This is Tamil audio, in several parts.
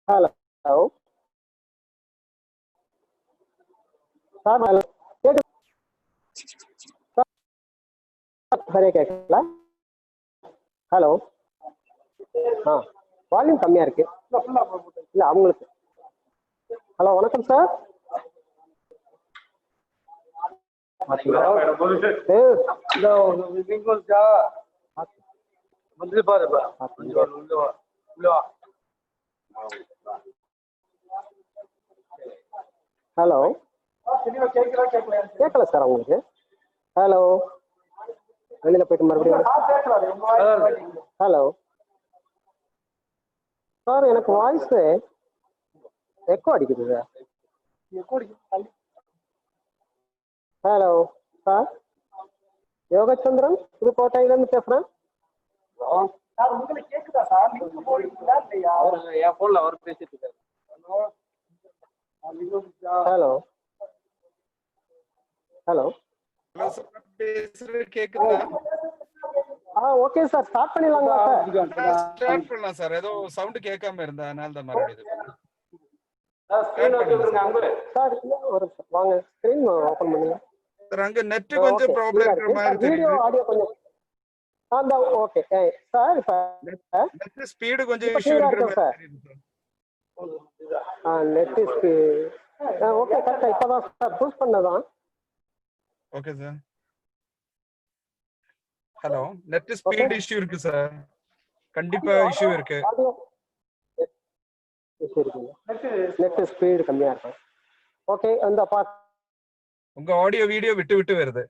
हेलो सर हेलो சரியா கேட்கல ஹலோ வால்யூம் கம்மியா இருக்கு இல்ல அவங்களுக்கு ஹலோ வணக்கம் சார் ஹலோ கேட்கல சார் உங்களுக்கு ஹலோ வெளியில போயிட்டு மறுபடியும் ஹலோ சார் எனக்கு வாய்ஸ் எக்கோ அடிக்குது சார் ஹலோ சார் யோகச்சந்திரன் புதுக்கோட்டையிலேருந்து பேசுகிறேன் உங்களுக்கு கேட்குதா சார் லிங்க் போடுறீங்களா இல்லையா என் ஃபோனில் அவர் பேசிட்டு இருக்காரு ஹலோ ஹலோ ஹலோ சார் பேசுறது கேக்குதா? ஓகே சார் ஸ்டார்ட் பண்ணிடலாங்களா சார்? ஸ்டார்ட் பண்ணலாம் சார். ஏதோ சவுண்ட் கேட்காம இருந்தா அதனால தான் மறுபடியும் சார் ஒரு வாங்க ஸ்கிரீன் ஓபன் பண்ணுங்க சார். அங்க நெட் கொஞ்சம் ப்ராப்ளம் இருக்கிற மாதிரி வீடியோ தெரியுது. ஆடியோ கொஞ்சம் ஓகே சார் நெட் ஸ்பீடு கொஞ்சம் இஷ்யூ இருக்கிற மாதிரி தெரியுது சார். நெட் ஓகே கரெக்டா இப்பதான் சார் சூஸ் பண்ணதான். Okay sir. Hello net speed issue இருக்கு சார். கண்டிப்பா இஷ்யூ இருக்கு. நெட் ஸ்பீடு கம்மியா இருக்கு. ஓகே அந்த உங்க ஆடியோ வீடியோ விட்டு விட்டு வருது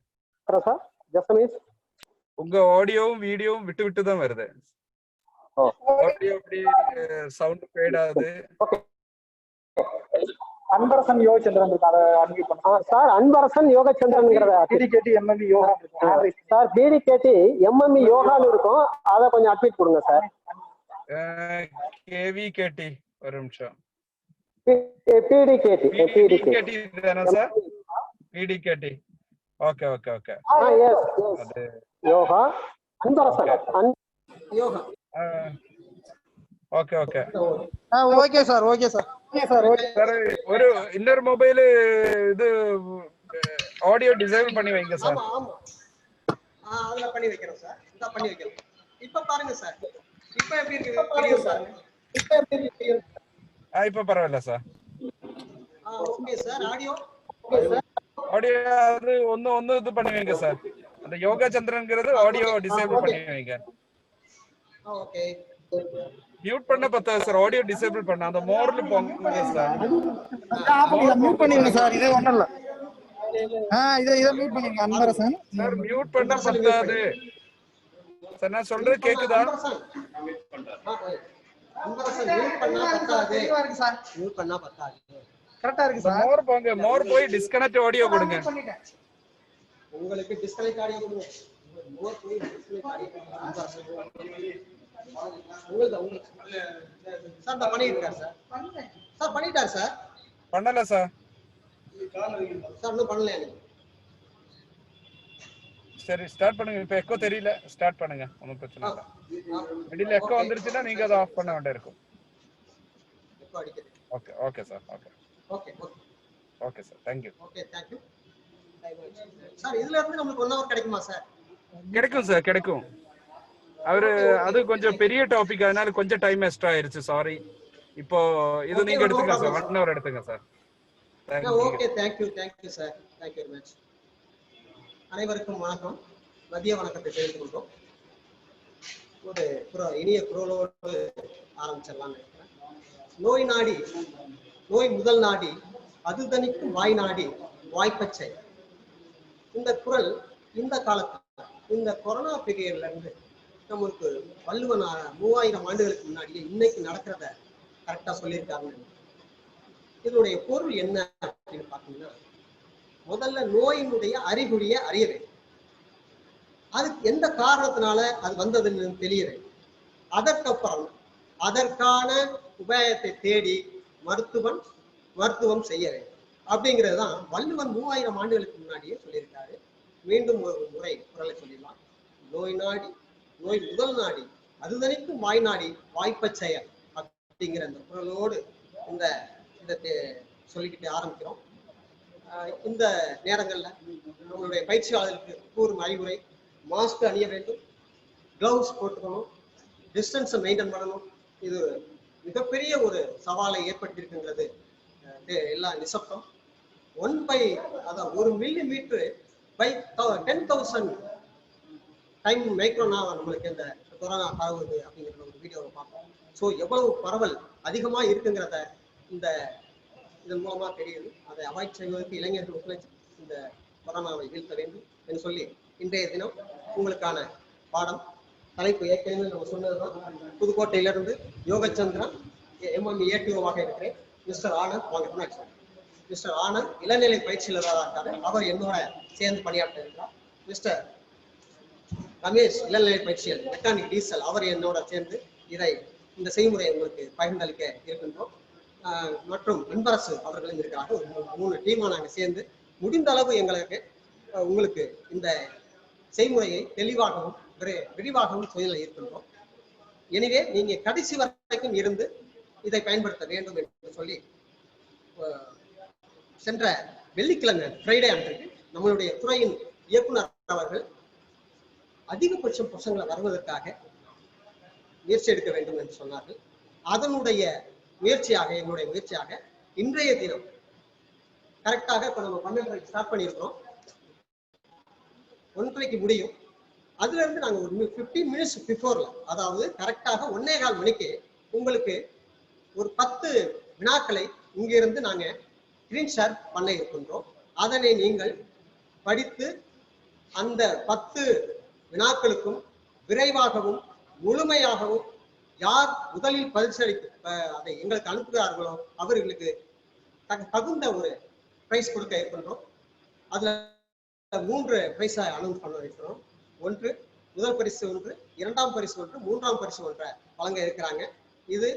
சார். Just minute. உங்க ஆடியோவும் வீடியோவும் விட்டு விட்டு தான் வருது. ஆடியோ அப்படி சவுண்ட் ஃபேட் ஆகுது. Okay Anbarasan Yogachandran sir. அன்பரசன் யோகச்சந்திரன் பிடிகேடி எம்எம்இ யோகா சார். பிடிகேடி எம்எம்இ யோகான்னு இருக்கும். அதை கொஞ்சம் அட்மிட் கொடுங்க சார். கேவிகேடி ஒரு நிமிஷம். பிடிகேடி பிடிகேடி தானே சார்? பிடிகேடி. Okay okay okay. அது Yoga Anbarasan Yoga. Okay okay okay sir. Okay sir. Sir ஒரு இன்னொரு மொபைல் இது ஆடியோ டிசேபிள் பண்ணி வைங்க சார். ஆமா அதுல பண்ணி வைக்கிறோம் சார். இத பண்ணி வைக்கிறோம். இப்ப பாருங்க சார். இப்ப எப்படி இருக்கு வீடியோ பாருங்க. இப்ப எப்படி இருக்கு? இப்ப பரவாயில்லை சார். Okay sir. ஆடியோ அது ஒன்னு இது பண்ணி வைங்க சார். அந்த யோகா சந்திரன்ங்கிறது ஆடியோ டிசேபிள் பண்ணி வைங்க. ஓகே. மியூட் பண்ண பத்தாது சார். ஆடியோ டிசேபிள் பண்ண அந்த மோர்ல போங்க சார். மியூட் பண்ணிடுங்க சார். இதே ஒண்ணும் இல்ல. இத மியூட் பண்ணிடுங்க அன்பரசன். சார் மியூட் பண்ண பத்தாது சார். நான் சொல்றது கேக்குதா? அன்பரசன் மியூட் பண்ணா பத்தாது. மியூட் பண்ணா பத்தாது. கரெக்ட்டா இருக்கு சார். மோர் போங்க. மோர் போய் டிஸ்கனெக்ட் ஆடியோ கொடுங்க. உங்களுக்கு டிஸ்கனெக்ட் ஆடியோ கொடுங்க. மோர் போய் டிஸ்கனெக்ட் ஆடியோ கொடுங்க. சார் நான் பண்ணிட்டார் சார். சார் பண்ணிட்டார் சார். பண்ணல சார். சார் இன்னும் பண்ணல எனக்கு. சரி ஸ்டார்ட் பண்ணுங்க. இப்ப எக்கோ தெரியல. ஸ்டார்ட் பண்ணுங்க. ஒன்றும் பிரச்சனை இல்லை. மிடில் எக்கோ வந்துருச்சுன்னா நீங்க அதை ஆஃப் பண்ண வேண்டிய இருக்கும். எக்கோ அடிக்குது. Okay okay sir. Okay okay okay okay sir. Thank you. Okay thank you sir. இதுல இருந்து நமக்கு 1 hour கிடைக்குமா சார்? கிடைக்கும் சார் கிடைக்கும். அது கொஞ்சம் பெரிய டாபிக் அதனால கொஞ்சம் டைம் எக்ஸ்ட்ரா ஆயிருச்சு. சாரி. இப்போ இது நீங்க எடுத்துங்க சார். 1 hour எடுத்துங்க sir. Okay thank you sir. Thank you very much. அனைவருக்கும் வணக்கம். மதிய வணக்கத்தை தெரிவித்துக் கொள்கிறோம். ஒரு இனிய குரலோடு ஆரம்பிச்சிடலாம்னு நினைக்கிறேன். நோய் நாடி நோய் முதல் நாடி அது தணிக்கும் வாய் நாடி வாய்ப்பச்சை. இந்த குரல் இந்த காலத்துல இந்த கொரோனா பீரியட்ல இருந்து நமக்கு வள்ளுவன் 3000 ஆண்டுகளுக்கு முன்னாடியே இன்னைக்கு நடக்கிறத கரெக்டா சொல்லியிருக்காங்க. இதனுடைய பொருள் என்ன அப்படின்னு பாத்தீங்கன்னா, முதல்ல நோயினுடைய அறிகுறியை அறிய வேண்டும். அதுக்கு எந்த காரணத்தினால அது வந்ததுன்னு தெரியல. அதற்கப்புறம் அதற்கான உபாயத்தை தேடி மருத்துவம் செய்ய வேண்டும். அப்படிங்கிறது தான் வள்ளுவன் 3000 ஆண்டுகளுக்கு முன்னாடியே சொல்லியிருக்காரு. மீண்டும் ஒரு முறை குரலை சொல்லிடலாம். நோய் நாடி நோய் முதல் நாடி அதுதனிக்கும் வாய் நாடி வாய்ப்பச் செயல் அப்படிங்கிற இந்த குரலோடு இந்த இதை சொல்லிக்கிட்டு ஆரம்பிக்கிறோம். இந்த நேரங்கள்ல நம்மளுடைய பயிற்சியாளர்களுக்கு கூறும் அறிவுரை, மாஸ்க் அணிய வேண்டும், கிளவுஸ் போட்டுக்கணும், டிஸ்டன்ஸை மெயின்டைன் பண்ணணும். இது மிகப்பெரிய ஒரு சவாலை ஏற்படுத்தியிருக்குங்கிறது எல்லா நிசப்தம். 1 மில்லிமீட்டர் பை 10,000 டைம் மைக்ரோனா நம்மளுக்கு இந்த கொரோனா பரவுது அப்படிங்கிற ஒரு வீடியோவை பார்ப்போம். ஸோ எவ்வளவு பரவல் அதிகமா இருக்குங்கிறத இதன் மூலமா தெரியுது. அதை அவாய்ட் செய்வதற்கு இளைஞர்கள் ஒத்துழைச்சு இந்த கொரோனாவை வீழ்த்த வேண்டும் என்று சொல்லி இன்றைய தினம் உங்களுக்கான பாடம் தலைப்பு ஏற்கனவே நம்ம சொன்னதுதான். புதுக்கோட்டையிலிருந்து யோகச்சந்திரன் MME ATO-வாக இருக்கிறேன். மிஸ்டர் ஆனந்த் வாங்க முன்னாடி. மிஸ்டர் ஆனந்த் இளநிலை பயிற்சியாளராக இருக்காரு. அவர் என்னோட சேர்ந்து பணியாற்ற இருக்கிறார். மிஸ்டர் ரமேஷ் இளநிலை பயிற்சியல் மெக்கானிக் டீசல், அவர் என்னோட சேர்ந்து இந்த செய்முறையை உங்களுக்கு பகிர்ந்தளிக்க இருக்கின்றோம். மற்றும் அன்பரசு அவர்களும் இருக்கிறாங்க. ஒரு 3 டீமா நாங்கள் சேர்ந்து முடிந்த அளவு உங்களுக்கு இந்த செய்முறையை தெளிவாகவும் விரிவாகவும் சொல்ல இருக்கின்றோம். எனவே நீங்க கடைசி வரைக்கும் இருந்து இதை பயன்படுத்த வேண்டும் என்று சொல்லி சென்ற வெள்ளிக்கிழமை ஃப்ரைடே அன்றைக்கு நம்மளுடைய துறையின் இயக்குனர் அவர்கள் அதிகபட்சம் பசங்களை வருவதற்காக முயற்சி எடுக்க வேண்டும் என்று சொன்னார்கள். அதனுடைய என்னுடைய முயற்சியாக இன்றைய தினம் கரெக்டாக இப்ப நம்ம 12:30 ஸ்டார்ட் பண்ணியிருக்கிறோம். 1:30 முடியும். அதுல இருந்து நாங்க ஒரு 15 மினிட்ஸ் பிஃபோர்ல, அதாவது கரெக்டாக 1:15 மணிக்கு உங்களுக்கு ஒரு 10 வினாக்களை இங்கிருந்து நாங்க ஸ்கிரீன் ஷேர் பண்ண இருக்கின்றோம். அதனை நீங்கள் படித்து அந்த 10 வினாக்களுக்கும் விரைவாகவும் முழுமையாகவும் யார் முதலில் பரிசளித்து அதை எங்களுக்கு அனுப்புகிறார்களோ அவர்களுக்கு தகுந்த ஒரு பிரைஸ் கொடுக்க இருக்கின்றோம். அதுல 3 பிரைஸை அனௌன்ஸ் பண்ண இருக்கிறோம். 1 முதல் பரிசு 1, 2ஆம் பரிசு 1, 3ஆம் பரிசு 1 வழங்க இருக்கிறாங்க. இது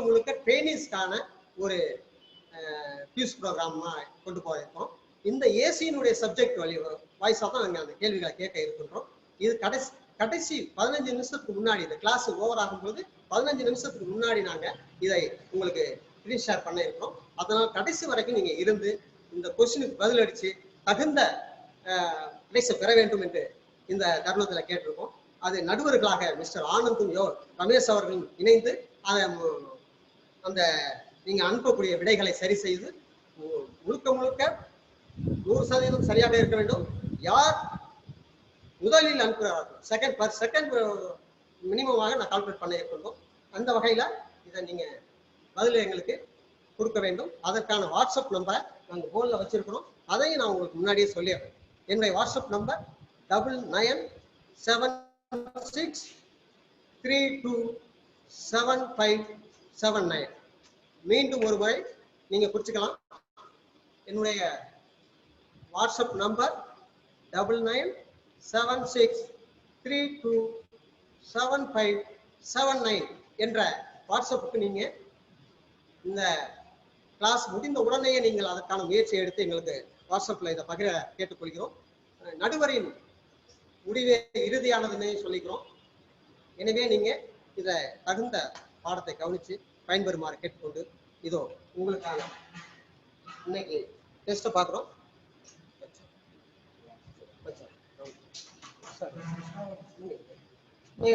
முழுக்க ட்ரெயினிஸ்க்கான ஒரு பியூஸ் ப்ரோக்ராமா கொண்டு போயிருக்கோம். இந்த ஏசியினுடைய சப்ஜெக்ட் வாய்ஸா தான் நாங்கள் அந்த கேள்விகளை கேட்க இருக்கின்றோம். இது கடைசி 15 நிமிஷத்துக்கு முன்னாடி, இந்த கிளாஸ் ஓவர் ஆகும்போது 15 நிமிஷத்துக்கு முன்னாடி நாங்க இதை உங்களுக்கு ஸ்கிரீன் ஷேர் பண்ண இருக்கிறோம். அதனால் கடைசி வரைக்கும் நீங்க இருந்து இந்த கொஸ்டினுக்கு பதில் அடிச்சு தகுந்த பிரைஸை பெற வேண்டும் என்று இந்த தருணத்துல கேட்டிருக்கோம். அது நடுவர்களாக மிஸ்டர் ஆனந்தும் ரமேஷ் அவர்களும் இணைந்து அந்த நீங்க அனுப்பக்கூடிய விடைகளை சரி செய்து முழுக்க 100% சரியாக இருக்க வேண்டும். யார் முதலில் அனுப்புகிறார்கள் செகண்ட் மினிமமாக நான் கால்குலேட் பண்ண இருக்கின்றோம். அந்த வகையில இதை நீங்க பதில் எங்களுக்கு கொடுக்க வேண்டும். அதற்கான வாட்ஸ்அப் நம்பரை நாங்கள் போர்டில் வச்சிருக்கிறோம். அதையும் நான் உங்களுக்கு முன்னாடியே சொல்லிடுறேன். என்னுடைய வாட்ஸ்அப் நம்பர் 9976327579. மீண்டும் ஒரு முறை நீங்க குறிச்சுக்கலாம். என்னுடைய வாட்ஸ்அப் நம்பர் 9976327579 என்ற வாட்ஸ்அப்புக்கு நீங்க இந்த கிளாஸ் முடிந்த உடனேயே நீங்கள் அதற்கான முயற்சியை எடுத்து எங்களுக்கு வாட்ஸ்அப்ல இதை பகிர கேட்டுக்கொள்கிறோம். நடுவரின் முடிவே இறுதியானதுன்னு சொல்லிக்கிறோம். எனவே நீங்க இதை தகுந்த பாடத்தை கவனிச்சு பயன்பெறுமாறு கேட்டுக்கொண்டு இதோ உங்களுக்கான இன்னைக்கு டெஸ்ட்டை பார்க்குறோம்.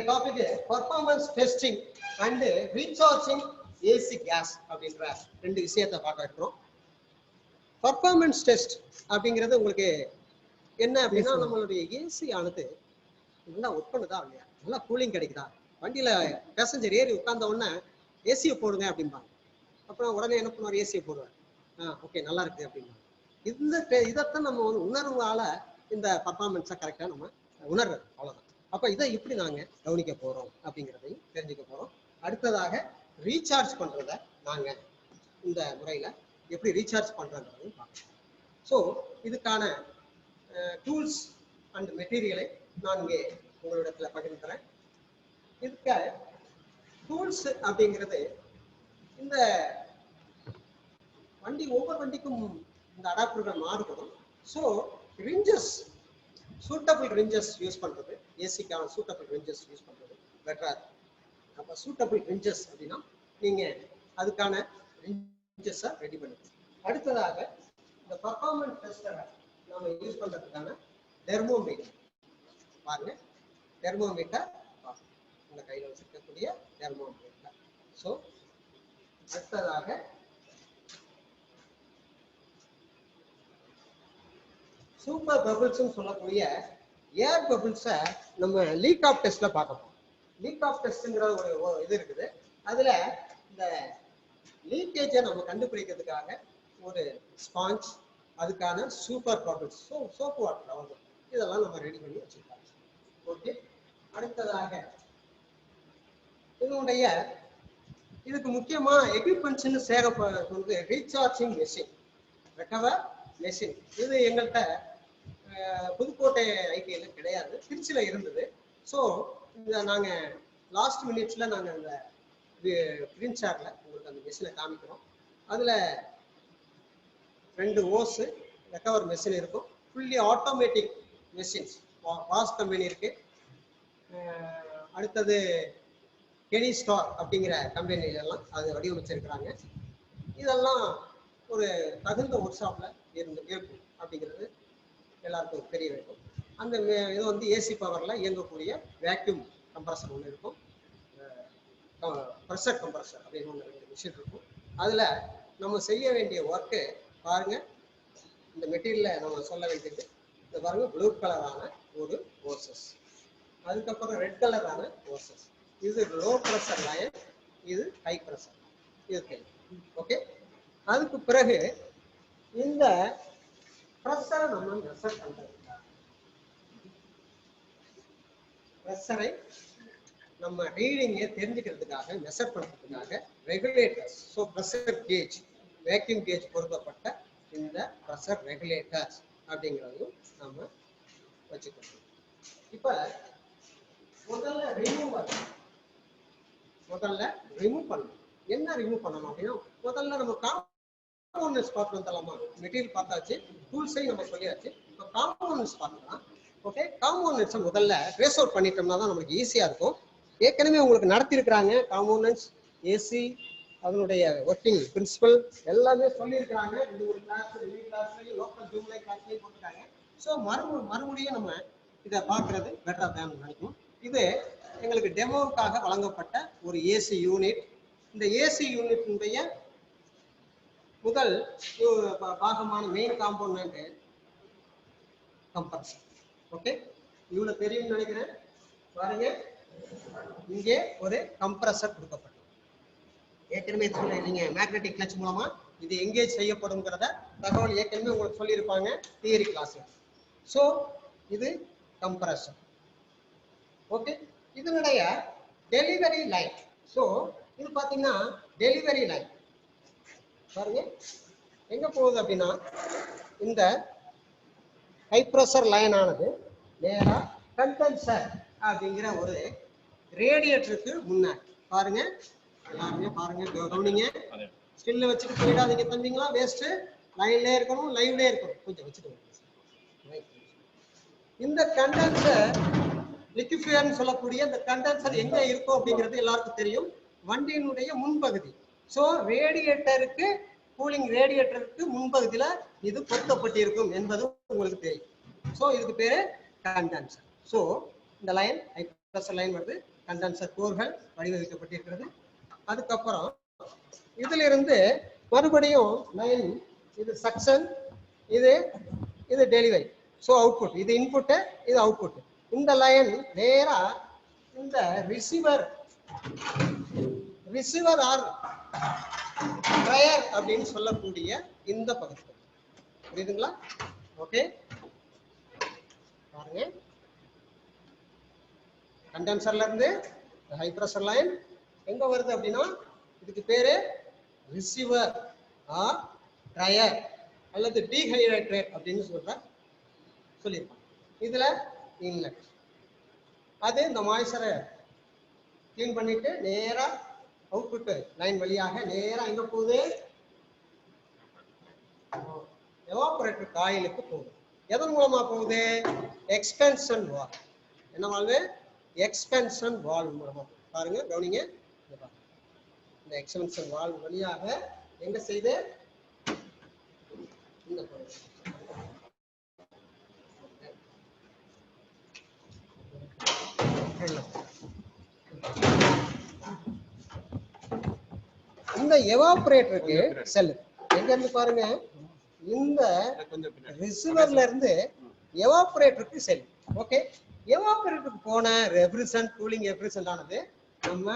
Topic performance testing and recharging AC case அப்படின்ற 2 விஷயத்தை பார்க்க இருக்கிறோம். பர்ஃபார்மன்ஸ் டெஸ்ட் அப்படிங்கிறது உங்களுக்கு என்ன அப்படின்னா, நம்மளுடைய ஏசி ஆனது நல்லா ஒர்க் பண்ணுதா இல்லையா, நல்லா கூலிங் கிடைக்குதா, வண்டியில பேசஞ்சர் ஏறி உட்கார்ந்த உடனே ஏசியை போடுங்க அப்படிம்பாங்க. அப்புறம் உடனே என்ன பண்ணுவார், ஏசியை போடுவார். ஓகே நல்லா இருக்கு அப்படின்னா இதைத்தான் நம்ம உணர்வால இந்த பர்ஃபார்மன்ஸை கரெக்டாக நம்ம உணர்றது, அவ்வளோதான். அப்போ இதை இப்படி நாங்கள் கவனிக்க போகிறோம் அப்படிங்கிறதையும் தெரிஞ்சுக்க போகிறோம். அடுத்ததாக ரீசார்ஜ் பண்ணுறத நாங்கள் இந்த முறையில் எப்படி ரீசார்ஜ் பண்ணுறதையும் பார்க்கணும். ஸோ இதுக்கான டூல்ஸ் அண்ட் மெட்டீரியலை நான் இங்கே உங்களிடத்துல பகிர்ந்துறேன். இதுக்கு டூல்ஸ் அப்படிங்கிறது இந்த வண்டி ஒவ்வொரு வண்டிக்கும் இந்த அடாப்டர்கள் மாறுபடும். So wrenches suitable wrenches use பண்றது, ஏசிக்கான சூட்டபிள் ரிஞ்சஸ் யூஸ் பண்றது பெட்டரா இருக்கும். அப்ப சூட்டபிள் ரிஞ்சஸ் அப்படின்னா நீங்க அதுக்கான ரிஞ்சஸை ரெடி பண்ணுங்க. அடுத்ததாக இந்த பர்ஃபார்மன்ஸ் டெஸ்டரை நம்ம யூஸ் பண்றதுக்கான தெர்மோமீட்டர் பாருங்க. தெர்மோமீட்டர் இந்த கையில் வச்சிருக்கக்கூடிய தெர்மோமீட்டர். ஸோ அடுத்ததாக சூப்பர் பபிள்ஸ் சொல்லக்கூடிய ஏர் பபிள்ஸை நம்ம லீக் ஆஃப் டெஸ்ட்ல பார்க்கணும். லீக் ஆஃப் டெஸ்ட்ங்கிற ஒரு இது இருக்குது. அதுல இந்த லீக்கேஜை நம்ம கண்டுபிடிக்கிறதுக்காக ஒரு ஸ்பாஞ்ச், அதுக்கான சூப்பர் பபிள்ஸ், சோப்பு வாட்டர் ஆகும், இதெல்லாம் நம்ம ரெடி பண்ணி வச்சிருக்கோம். ஓகே. அடுத்ததாக இதனுடைய இதுக்கு முக்கியமா எக்யூப்மெண்ட்ஸ்னு சேகப்படுறது ரீசார்ஜிங் மெஷின், ரெக்கவர் மெஷின். இது எங்கள்கிட்ட புதுக்கோட்டை ஐடிஐல கிடையாது, திருச்சியில இருந்தது. ஸோ இதை நாங்கள் லாஸ்ட் மினிட்ஸ்ல நாங்கள் அந்த கிரீன் ஷார்ட்ல உங்களுக்கு அந்த மெஷினை காமிக்கிறோம். அதில் 2 ஓஸு ரெக்கவர் மெஷின் இருக்கும். Fully automatic machines, was company இருக்கு. அடுத்தது கெனி ஸ்டார் அப்படிங்கிற கம்பெனிலெல்லாம் அது வடிவமைச்சிருக்கிறாங்க. இதெல்லாம் ஒரு தகுந்த ஒர்க் ஷாப்ல இருக்கும் அப்படிங்கிறது எல்லாருக்கும் தெரிய வேண்டும். அந்த இது வந்து ஏசி பவர்ல இயங்கக்கூடிய வேக்யூம் கம்ப்ரஸர் ஒன்று இருக்கும், ப்ரெஷர் கம்ப்ரஸர் அப்படின்னு ஒன்று மிஷின் இருக்கும். அதில் நம்ம செய்ய வேண்டிய ஒர்க்கு பாருங்க. இந்த மெட்டீரியலில் நம்ம சொல்ல வேண்டியது இந்த பாருங்க, ப்ளூ கலரான ஒரு ஓசஸ், அதுக்கப்புறம் ரெட் கலரான ஓசஸ். இது லோ ப்ரெஷர் லைன், இது ஹை ப்ரெஷர், இது தெரியும். ஓகே. அதுக்கு பிறகு இந்த ப்ரெஷரை நம்ம மெஷர் பண்றதுக்காக, ப்ரெஷரை நம்ம ரீடிங்கை தெரிஞ்சுக்கிறதுக்காக, மெஷர் பண்ணுறதுக்காக regulators, so pressure gauge, vacuum gauge பொருத்தப்பட்ட இந்த ப்ரெஷர் ரெகுலேட்டர்ஸ் அப்படிங்கிறதையும் நம்ம வச்சுக்கணும். இப்போ முதல்ல ரிமூவ் பண்ணணும். என்ன ரிமூவ் பண்ணணும் அப்படின்னா, முதல்ல நம்ம காம்போனன்ட்ஸ் பார்த்து வந்துடலாமா? மெட்டீரியல் பார்த்தாச்சு, டூல்ஸையும் நம்ம சொல்லியாச்சு. இப்போ காம்போனன்ட்ஸ் பார்க்கலாம். ஓகே. காம்போனன்ட்ஸை முதல்ல ட்ரேஸ் அவுட் பண்ணிட்டோம்னா தான் நமக்கு ஈஸியாக இருக்கும். ஏற்கனவே உங்களுக்கு நடத்தியிருக்கிறாங்க காம்போனன்ட்ஸ், ஏசி அதனுடைய ஒர்க்கிங் பிரின்சிபல் எல்லாமே சொல்லியிருக்கிறாங்க. 2 கிளாஸ்லையும் லோக்கல் ஜூம்லை கிளாஸ்லையும் போட்டிருக்காங்க. ஸோ மறுபடியும் நம்ம இதை பார்க்கறது பெட்டரா தான் நினைக்கும். இது எங்களுக்கு டெமோவுக்காக வழங்கப்பட்ட ஒரு ஏசி யூனிட். இந்த ஏசி யூனிட்டினுடைய முதல் பாகமான மெயின் காம்போனன்ட் கம்ப்ரஸர். ஓகே. இவ்வளவு தெரியும்னு நினைக்கிறேன். பாருங்க, இங்கே ஒரு கம்ப்ரஸர் கொடுக்கப்பட்டது. ஏற்கனவே நீங்க மேக்னெட்டிக் கிளட்ச் மூலமா இது எங்கேஜ் செய்யப்படும்ங்கிறத தகவல் ஏற்கனவே உங்களுக்கு சொல்லியிருப்பாங்க தியரி கிளாஸ்ல. ஸோ இது கம்ப்ரஸர். ஓகே. இதனுடைய டெலிவரி லைன், ஸோ இது பார்த்தீங்கன்னா டெலிவரி லைன் பாருங்க எங்க போகுது அப்படின்னா, இந்த ஹை ப்ரெஷர் லைன் ஆனது நேரா கண்டென்சர் அப்படிங்கிற ஒரு ரேடியேட்டருக்கு முன்னாடி பாருங்க. எல்லாருமே பாருங்க, கவனிங்க. ஸ்டில்ல வச்சுட்டு போயிடாதீங்க தம்பிங்களா, வேஸ்ட். லைன்ல இருக்கணும், லைவ்ல இருக்கணும். கொஞ்சம் வச்சுக்கோங்க. இந்த கண்டென்சர் லிக்விஃபையர்னு சொல்லக்கூடிய இந்த கண்டென்சர் எங்க இருக்கும் அப்படிங்கிறது எல்லாருக்கும் தெரியும், வண்டியினுடைய முன்பகுதி. ஸோ ரேடியேட்டருக்கு, கூலிங் ரேடியேட்டருக்கு முன்பகுதியில் இது பொருத்தப்பட்டிருக்கும் என்பது உங்களுக்கு தெரியும். ஸோ இதுக்கு பேரு கண்டென்சர். ஸோ இந்த லைன் ஹை ப்ரெஷர் லைன் வருது, கண்டென்சர் கோர்கள் வடிவமைக்கப்பட்டிருக்கிறது. அதுக்கப்புறம் இதுல இருந்து மறுபடியும் லைன், இது சக்ஷன், இது டெலிவரி. ஸோ அவுட்புட், இது இன்புட்டு, இது அவுட்புட். இந்த லைன் நேரா இந்த ரிசீவர் ஆர் ட்ரையர் அப்படின்னு சொல்லக்கூடிய இந்த பகுதி. புரியுதுங்களா? ஓகே. பாருங்க, கண்டென்சர்ல இருந்து ஹை பிரஷர் லைன் எங்க வருது அப்படின்னா, இதுக்கு பேரு ரிசீவர் ஆர் ட்ரையர் அல்லது டீஹைட்ரேட் அப்படின்னு சொல்லியிருப்பாங்க. இதுல இன்லெட், அது இந்த மாய்ச்சரை கிளீன் பண்ணிட்டு நேரா அவுட்புட் லைன் வழியாக நேரா எங்க போகுது, எவாபரேட்டர் காயிலுக்கு போகுது. எதன் மூலமா போகுது? எக்ஸ்பென்ஷன் வால்வ். என்ன வால்வு? எக்ஸ்பென்ஷன் வால்வ் மூலமா பாருங்க, கவனிங்க. இந்த எக்ஸ்பென்ஷன் வால்வ் வழியாக எங்க செய்து இந்த இந்த எவாபரேட்டருக்கு செல்லு எங்க இருந்து பாருங்க, இந்த ரிசீவர்ல இருந்து எவாபரேட்டருக்கு செல்லு. ஓகே, எவாபரேட்டருக்கு போன ரெஃப்ரிஜரன்ட் கூலிங் ரெஃப்ரிஜரன்ட் ஆனது நம்ம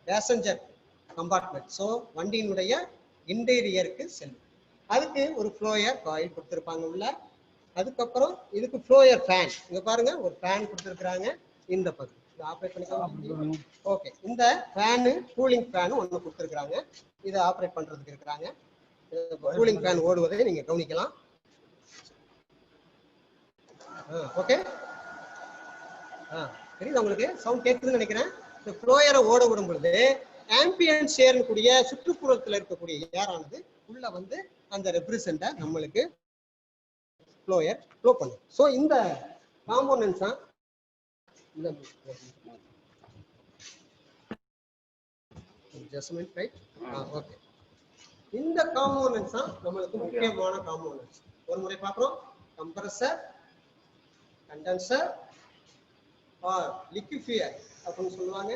பேசஞ்சர் கம்பார்ட்மெண்ட், ஸோ வண்டியினுடைய இன்டீரியருக்கு செல்லும். அதுக்கு ஒரு ஃப்ளோயர் காயில் கொடுத்துருப்பாங்க உள்ள. அதுக்கப்புறம் இதுக்கு ஃப்ளோயர் ஃபேன், இங்க பாருங்க ஒரு ஃபேன் கொடுத்துருக்காங்க இந்த பகுதி. ஆப்ரேட் பண்ணிக்கலாம். ஓகே, இந்த ஃபேனு கூலிங் ஃபேனு ஒன்று கொடுத்துருக்காங்க. இதை ஆப்ரேட் பண்றதுக்கு இருக்கிறாங்க. கூலிங் ஃபேன் ஓடுவதை நீங்க கவனிக்கலாம். ஓகே, தெரியுது உங்களுக்கு? சவுண்ட் கேட்குதுன்னு நினைக்கிறேன். இந்த ஃப்ளோயரை ஓட விடும் பொழுது ஆம்பியன்ட் ஷேர்னு கூடிய சுற்றுப்புறத்தில் இருக்கக்கூடிய ஏரானது உள்ள வந்து அந்த ரெப்ரசன்ட்டை நம்மளுக்கு ஃப்ளோயர் ஃப்ளோ பண்ணும். ஸோ இந்த காம்போனன்ட்ஸ் தான் இந்த அட்ஜஸ்ட்மென்ட் ரைட். ஓகே, இந்த காம்போனன்ட்ஸ் தான் நம்மளுக்கு முக்கியமான காம்போனன்ட்ஸ். ஒரு முறை பார்க்குறோம். கம்ப்ரஸர், கண்டென்சர் ஆர் லிக்விஃபையர் அப்படின்னு சொல்லுவாங்க.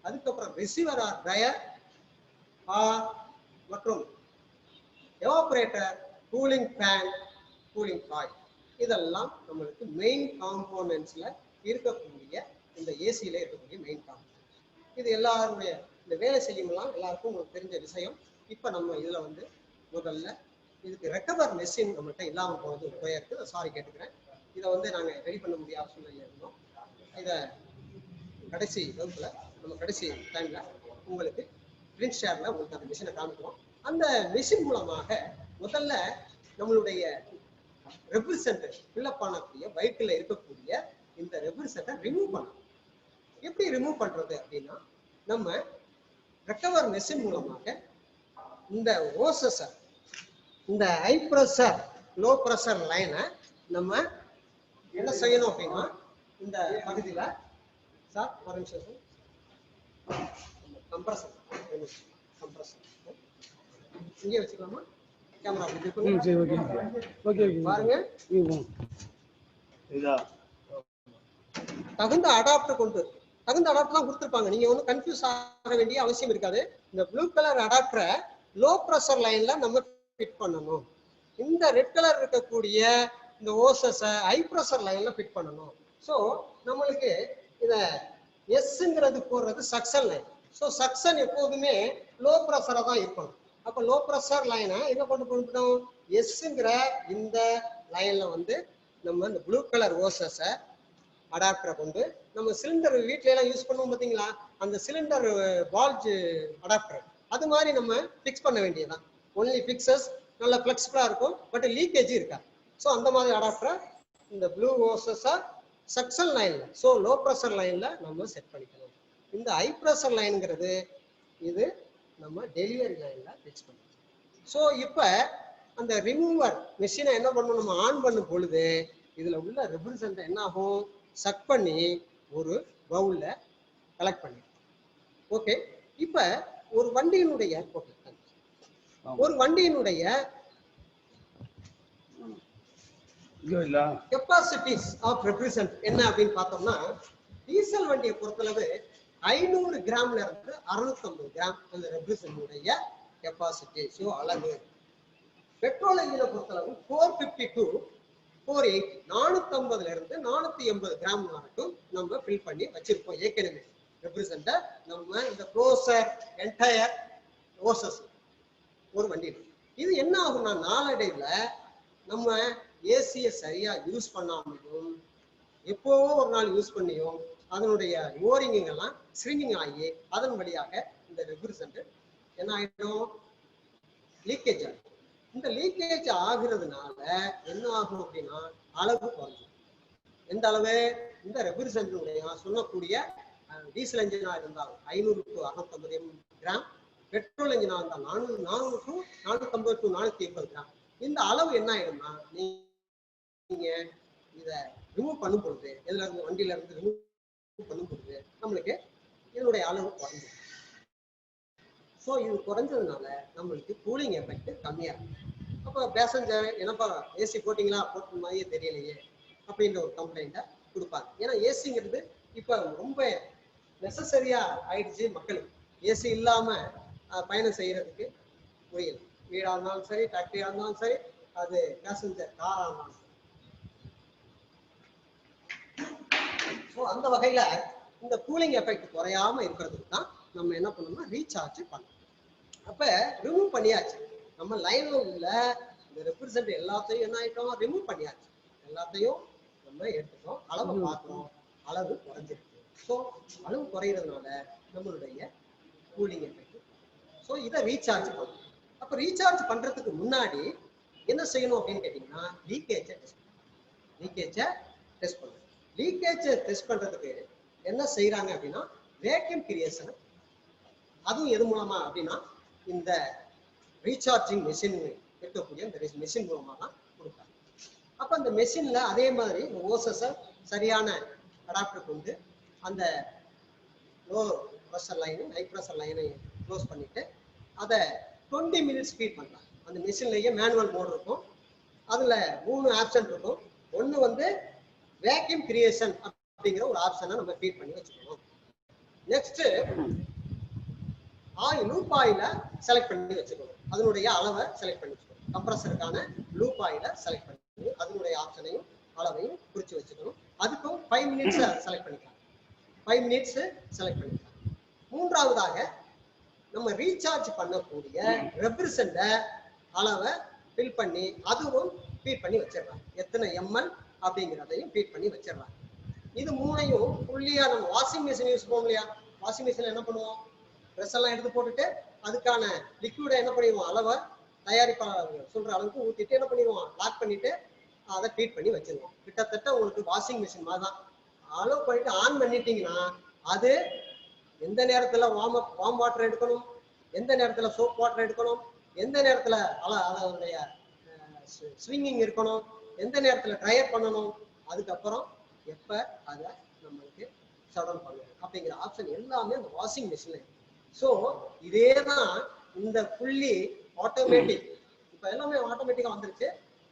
அதுக்கப்புறம் ரிசீவர் ஆர் ட்ரையர் மற்றும் evaporator, cooling fan, cooling coil, இதெல்லாம் நம்மளுக்கு மெயின் காம்போனன்ட்ஸ்ல இருக்கக்கூடிய இந்த ஏசியில இருக்கக்கூடிய மெயின் காம்போனன்ட்ஸ். இது எல்லாருடைய இந்த வேலை செய்யும்லாம் எல்லாருக்கும் உங்களுக்கு தெரிஞ்ச விஷயம். இப்போ நம்ம இதுல வந்து முதல்ல இதுக்கு ரெக்கவர் மெஷின் நம்மகிட்ட இல்லாமல் போனது ஒரு இருக்கு, சாரி கேட்டுக்கிறேன். இதை வந்து நாங்கள் ரெடி பண்ண முடியாத சூழ்நிலை இருந்தோம். இதை கடைசி வகுப்புல நம்ம கடைசி டைம்ல உங்களுக்கு பிரிண்ட் ஷேர்ல உங்களுக்கு அந்த மிஷினை காமிக்கிறோம். அந்த மிஷின் மூலமாக முதல்ல நம்மளுடைய ரெப்ரிசன்ட் ஃபில்அப் பண்ணக்கூடிய பைக்கில் இருக்கக்கூடிய இந்த ரெப்ரிசன்ட்டை ரிமூவ் பண்ணணும். எப்படி ரிமூவ் பண்றது அப்படின்னா, நம்ம ரெக்கவர் மெஷின் மூலமாக இந்த ஓசஸை, இந்த ஹை ப்ரெஷர் லோ ப்ரெஷர் லைனை நம்ம என்ன செய்யணும் அப்படின்னா, இந்த பகுதியில சார் ஒரு நிமிஷம் சார், கம்ப்ரஸர் இங்கே வச்சுக்கலாமா? கேமரா பாருங்க. தகுந்த அடாப்டர் கொண்டு தகுந்த அடாப்டர் தான் கொடுத்துருப்பாங்க. நீங்க ஒன்றும் கன்ஃபியூஸ் ஆக வேண்டிய அவசியம் இருக்காது. இந்த ப்ளூ கலர் அடாப்டரை லோ ப்ரெஷர் லைன்ல நம்ம ஃபிட் பண்ணணும். இந்த ரெட் கலர் இருக்கக்கூடிய இந்த ஓசஸை ஹை ப்ரெஷர் லைன்ல ஃபிட் பண்ணணும். ஸோ நம்மளுக்கு இதை எஸ்ங்கிறது போடுறது சக்சன் லைன். ஸோ சக்சன் எப்போதுமே லோ ப்ரெஷரா தான் இருக்கணும். அப்போ லோ ப்ரெஷர் லைனை எங்க கொண்டு போகணும்? எஸ்ங்கிற இந்த லைன்ல வந்து நம்ம இந்த ப்ளூ கலர் ஓசஸை அடாப்டரை கொண்டு நம்ம சிலிண்டர் வீட்ல எல்லாம் யூஸ் பண்ணுவோம் பார்த்தீங்களா, அந்த சிலிண்டர் வால்ஜ் அடாப்டர் அது மாதிரி நம்ம ஃபிக்ஸ் பண்ண வேண்டியதுதான். ஒன்லி ஃபிக்ஸஸ் நல்ல ஃபிளெக்சிபிளா இருக்கும், பட் லீக்கேஜ் இருக்காது. ஸோ அந்த மாதிரி அடாப்டரை இந்த ப்ளூ ஓசஸா சக்சன் லைன்ல, ஸோ லோ ப்ரெஷர் லைன்ல நம்ம செட் பண்ணிக்கணும். இந்த ஹை ப்ரெஷர் லைன்ங்கிறது இது நம்ம டெலிவரி லைன்ல ஃபிக்ஸ் பண்ணணும். ஸோ இப்போ அந்த ரிமூவர் மிஷினை என்ன பண்ணணும்? நம்ம ஆன் பண்ணும் பொழுது இதுல உள்ள ரெப்ரிசன்ட் என்ன ஆகும்? சக் பண்ணி ஒரு பவுல்ல கலெக்ட் பண்ணி. ஓகே, இப்ப ஒரு வண்டியினுடைய கெப்பாசிட்டிஸ் ஆஃப் ரெப்ரிசன்ட் என்ன அப்படின்னு பார்த்தோம்னா, டீசல் வண்டியை பொறுத்தளவு 500 கிராம்ல இருந்து 650 கிராம் அந்த ரெப்ரிசன்ட் கெப்பாசிட்டி, ஸோ அளவு. பெட்ரோல் இன்ஜினை பொறுத்தளவு 450 to 480 450 இருந்து 480 கிராம் வரைக்கும் நம்ம ஃபில் பண்ணி வச்சிருப்போம். ஏற்கனவே ரெப்ரிசன்ட் நம்ம இந்த க்ளோசர் என்டையர் ஓசஸ் ஒரு வண்டியில். இது என்ன ஆகும்னா, நாளடைவில் நம்ம ஏசியை சரியா யூஸ் பண்ணாமையும் எப்போவோ ஒரு நாள் யூஸ் பண்ணியும் அதனுடைய ஓரிங் எல்லாம் ஸ்ரிங்கிங் ஆகி அதன் வழியாக இந்த ரெப்ரிசன்ட் என்ன ஆகிடும்? லீக்கேஜ் ஆகும். இந்த லீக்கேஜ் ஆகுறதுனால என்ன ஆகும் அப்படின்னா, அளவு குறைஞ்சிடும். எந்த அளவு? இந்த ரெப்ரிசன்ட் சொல்லக்கூடிய டீசல் இன்ஜினா இருந்தால் 500 to 650 கிராம், பெட்ரோல் இன்ஜினா இருந்தால் 400 to 450 to 480 கிராம். இந்த அளவு என்ன ஆயிடும்னா, நீங்க இதை ரிமூவ் பண்ணும் பொழுது, எதுல இருந்து வண்டியில இருந்து ரிமூவ் பண்ணும் பொழுது நம்மளுக்கு இதனுடைய அளவு குறைஞ்சிடும். ஸோ இது குறைஞ்சதுனால நம்மளுக்கு கூலிங் எஃபெக்ட் கம்மியா இருக்கும். அப்போ பேசஞ்சர் என்னப்பா ஏசி போட்டிங்களா, போட்ட மாதிரியே தெரியலையே அப்படின்ற ஒரு கம்ப்ளைண்ட்டை கொடுப்பாங்க. ஏன்னா ஏசிங்கிறது இப்போ ரொம்ப நெசசரியா ஆயிடுச்சு மக்களுக்கு. ஏசி இல்லாம பயணம் செய்யறதுக்கு புரியல. வீடா இருந்தாலும் சரி, ஃபேக்டரியா இருந்தாலும் சரி, அது பேசஞ்சர் காரா இருந்தாலும் சரி. ஸோ அந்த வகையில இந்த கூலிங் எஃபெக்ட் குறையாம இருக்கிறதுக்கு தான் நம்ம என்ன பண்ணணும்னா ரீசார்ஜ் பண்ணணும். அப்ப ரிமூவ் பண்ணியாச்சு, நம்ம லைன்ல உள்ள இந்த ரெப்ரசன்ட் எல்லாத்தையும் என்ன ஆயிட்டோம், ரிமூவ் பண்ணியாச்சு. எல்லாத்தையும் நம்ம எடுத்துட்டோம், அளவை பார்க்கிறோம், அளவு குறைஞ்சிருக்கு. ஸோ அளவு குறையிறதுனால நம்மளுடைய கூலிங் எஃபெக்ட். ஸோ இதை ரீசார்ஜ் பண்ணணும். அப்போ ரீசார்ஜ் பண்றதுக்கு முன்னாடி என்ன செய்யணும் அப்படின்னு கேட்டீங்கன்னா லீக்கேஜை டெஸ்ட் பண்ணணும். லீக்கேஜை டெஸ்ட் பண்ணணும். லீக்கேஜை டெஸ்ட் பண்றதுக்கு என்ன செய்யறாங்க அப்படின்னா வேக்யூம் கிரியேஷன். அதுவும் எது மூலமா அப்படின்னா இந்த ரீசார்ஜிங் மெஷின் இருக்கக்கூடிய இந்த மெஷின் மூலமா தான் கொடுப்பாங்க. அப்ப அந்த மெஷின்ல அதே மாதிரி ஓசஸை சரியான அடாப்டர் கொண்டு அந்த low pressure line high pressure லைனை க்ளோஸ் பண்ணிட்டு அதை 20 மினிட்ஸ் ஃபீட் பண்ணலாம். அந்த மெஷின்லேயே மேனுவல் மோட் இருக்கும். அதுல 3 ஆப்ஷன் இருக்கும். ஒன்று வந்து வேக்யூம் கிரியேஷன் அப்படிங்கிற ஒரு ஆப்ஷனை நம்ம ஃபீட் பண்ணி வச்சுக்கணும். நெக்ஸ்ட் லூப் ஆயில செலக்ட் பண்ணி வச்சுக்கணும். அதனுடைய அளவை செலக்ட் பண்ணி வச்சுக்கணும். கம்ப்ரஸருக்கான லூப் ஆயில செலக்ட் பண்ணி அதனுடைய ஆப்ஷனையும் அளவையும் குறிச்சு வச்சுக்கணும். அதுக்கும் 5 மினிட்ஸ் செலக்ட் பண்ணிக்கலாம். 5 மினிட்ஸ் செலக்ட் பண்ணிக்கலாம். மூன்றாவதாக நம்ம ரீசார்ஜ் பண்ணக்கூடிய ரெப்ரசன்ட அளவை ஃபில் பண்ணி அதுவும் ஃபீட் பண்ணி வச்சிடலாம். எத்தனை எம்எல் அப்படிங்கிறதையும் ஃபீட் பண்ணி வச்சிடலாம். இது மூணையும் ஃபுல்லியா நம்ம வாஷிங் மிஷின் யூஸ் பண்ணுவோம் இல்லையா, வாஷிங் மிஷின்ல என்ன பண்ணுவோம், ட்ரெஸ் எல்லாம் எடுத்து போட்டுட்டு அதுக்கான லிக்விடை என்ன பண்ணிடுவோம், அளவை தயாரிப்பாளர் சொல்ற அளவுக்கு ஊற்றிட்டு என்ன பண்ணிடுவோம், லாக் பண்ணிட்டு அதை ஃபீட் பண்ணி வச்சிருவோம். கிட்டத்தட்ட உங்களுக்கு வாஷிங் மிஷின் மாதிரி தான். அளவு பண்ணிட்டு ஆன் பண்ணிட்டீங்கன்னா அது எந்த நேரத்துல வார்ம் வாட்டர் எடுக்கணும், எந்த நேரத்துல சோப் வாட்டர் எடுக்கணும், எந்த நேரத்துல அதனுடைய ஸ்விங்கிங் இருக்கணும், எந்த நேரத்துல ட்ரையர் பண்ணணும், அதுக்கப்புறம் எப்ப அதை நம்மளுக்கு ஷட் பண்ணணும் அப்படிங்கிற ஆப்ஷன் எல்லாமே அந்த வாஷிங் மிஷின்ல இருக்கு. ஸோ இதே தான் இந்த புள்ளி ஆட்டோமேட்டிக், இப்போ எல்லாமே ஆட்டோமேட்டிக்கா வந்துருச்சு.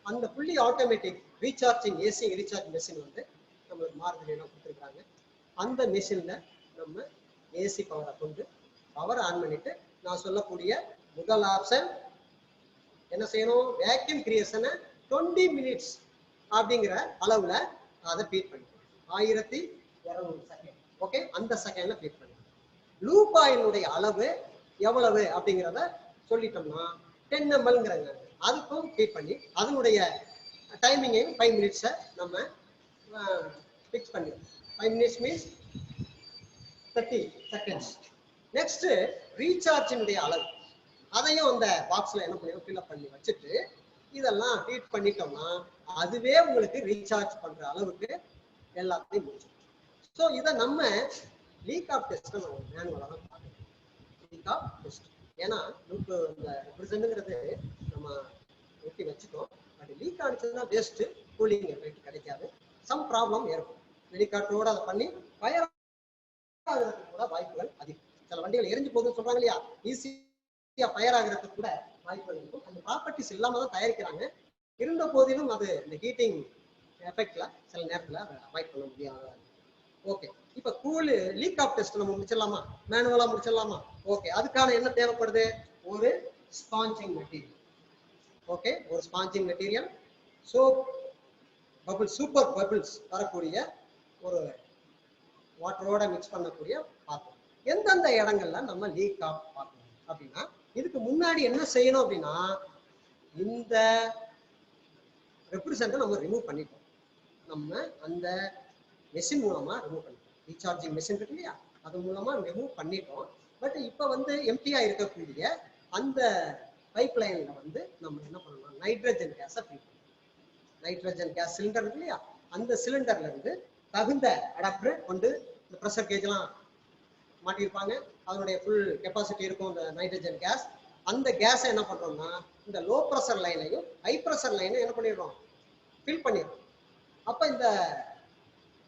அந்த புள்ளி automatic recharging AC recharge machine வந்து நம்மளுக்கு மார்க்கெட்ல கொடுத்துருக்காங்க. அந்த மிஷின்ல நம்ம ஏசி பவரை கொண்டு பவர் ஆன் பண்ணிட்டு நான் சொல்லக்கூடிய முதல் ஆப்ஷன் என்ன செய்யணும், வேக்யூம் கிரியேஷனை 20 மினிட்ஸ் அப்படிங்கிற அளவுல அதை ஃபீட் பண்ணிக்கணும். 1200 செகண்ட். ஓகே, அந்த செகண்ட்ல ஃபீட் பண்ணிக்கணும். லூப் ஆயிலுடைய அளவு எவ்வளவு அப்படிங்கிறத சொல்லிட்டோம்னா 10 mlங்கிறாங்க. அதுக்கும் ஃபீட் பண்ணி அதனுடைய டைமிங்கையும் 5 மினிட்ஸை நம்ம ஃபிக்ஸ் பண்ணிடுவோம். 5 மினிட்ஸ் மீன்ஸ் 30 செகண்ட்ஸ். நெக்ஸ்ட் ரீசார்ஜினுடைய அளவு அதையும் அந்த பாக்ஸ்ல என்ன பண்ணுவோம், ஃபில் அப் பண்ணி வச்சுட்டு இதெல்லாம் ஹீட் பண்ணிட்டோம்னா அதுவே உங்களுக்கு ரீசார்ஜ் பண்ற அளவுக்கு எல்லாத்தையும் முடிச்சிடும். ஸோ இதை நம்ம லீக் ஆஃப் டெஸ்ட் நம்ம மேனுவலாக தான் பார்க்கணும். லீக் ஆஃப் டெஸ்ட் ஏன்னா லூப் இந்த ரெப்ரசன்ட்ங்கிறது நம்ம ஒட்டி வச்சுக்கோம். பட் லீக் ஆனிச்சுன்னா வேஸ்ட், கூலிங் எஃபெக்ட் கிடைக்காது, சம் ப்ராப்ளம் ஏற்படும். வெளிக்காட்டோட அதை பண்ணி ஃபயர் ஆகிறதுக்கு கூட வாய்ப்புகள் அதிகம். சில வண்டிகள் எரிஞ்சு போகுதுன்னு சொல்றாங்க இல்லையா, ஈஸியா ஃபயர் ஆகிறதுக்கு கூட வாய்ப்புகள் இருக்கும். அந்த ப்ராப்பர்ட்டிஸ் இல்லாம தான் தயாரிக்கிறாங்க. இருந்த போதிலும் அது இந்த ஹீட்டிங் எஃபெக்ட்ல சில நேரத்துல அவாய்ட் பண்ண முடியாது. ஓகே, இப்ப லீக் ஆஃப் டெஸ்ட் நம்ம முடிச்சிடலாமா, மேனுவலா முடிச்சிடலாமா? ஓகே, அதுக்கான என்ன தேவைப்படுது, ஒரு ஸ்பாஞ்சிங் மெட்டீரியல். ஓகே, ஒரு sponging material, soap bubbles, super bubbles வரக்கூடிய ஒரு வாட்டரோட மிக்ஸ் பண்ணக்கூடிய பாத்திரம். எந்தெந்த இடங்கள்ல நம்ம லீக் ஆஃப் பார்க்கணும் அப்படின்னா இதுக்கு முன்னாடி என்ன செய்யணும் அப்படின்னா இந்த ரெப்ரசன்ட்டை நம்ம ரிமூவ் பண்ணிட்டோம். நம்ம அந்த மெஷின் மூலமா ரிமூவ் பண்ணிட்டோம். ரீசார்ஜிங் மெஷின் இருக்கு இல்லையா, அது மூலமா ரிமூவ் பண்ணிட்டோம். பட் இப்போ வந்து எம்டியா இருக்கக்கூடிய அந்த பைப் லைன்ல வந்து நம்ம என்ன பண்ணலாம், நைட்ரஜன் கேஸை ஃபில் பண்ணணும். நைட்ரஜன் கேஸ் சிலிண்டர் இருக்கு இல்லையா, அந்த சிலிண்டர்ல இருந்து தகுந்த அடாப்டர் கொண்டு இந்த ப்ரெஷர் கேஜ்லாம் மாட்டியிருப்பாங்க. அதனுடைய ஃபுல் கெப்பாசிட்டி இருக்கும் இந்த நைட்ரஜன் கேஸ். அந்த கேஸை என்ன பண்றோம்னா இந்த லோ ப்ரெஷர் லைனையும் ஹை ப்ரெஷர் லைனையும் என்ன பண்ணிடுறோம், ஃபில் பண்ணிடுறோம். அப்ப இந்த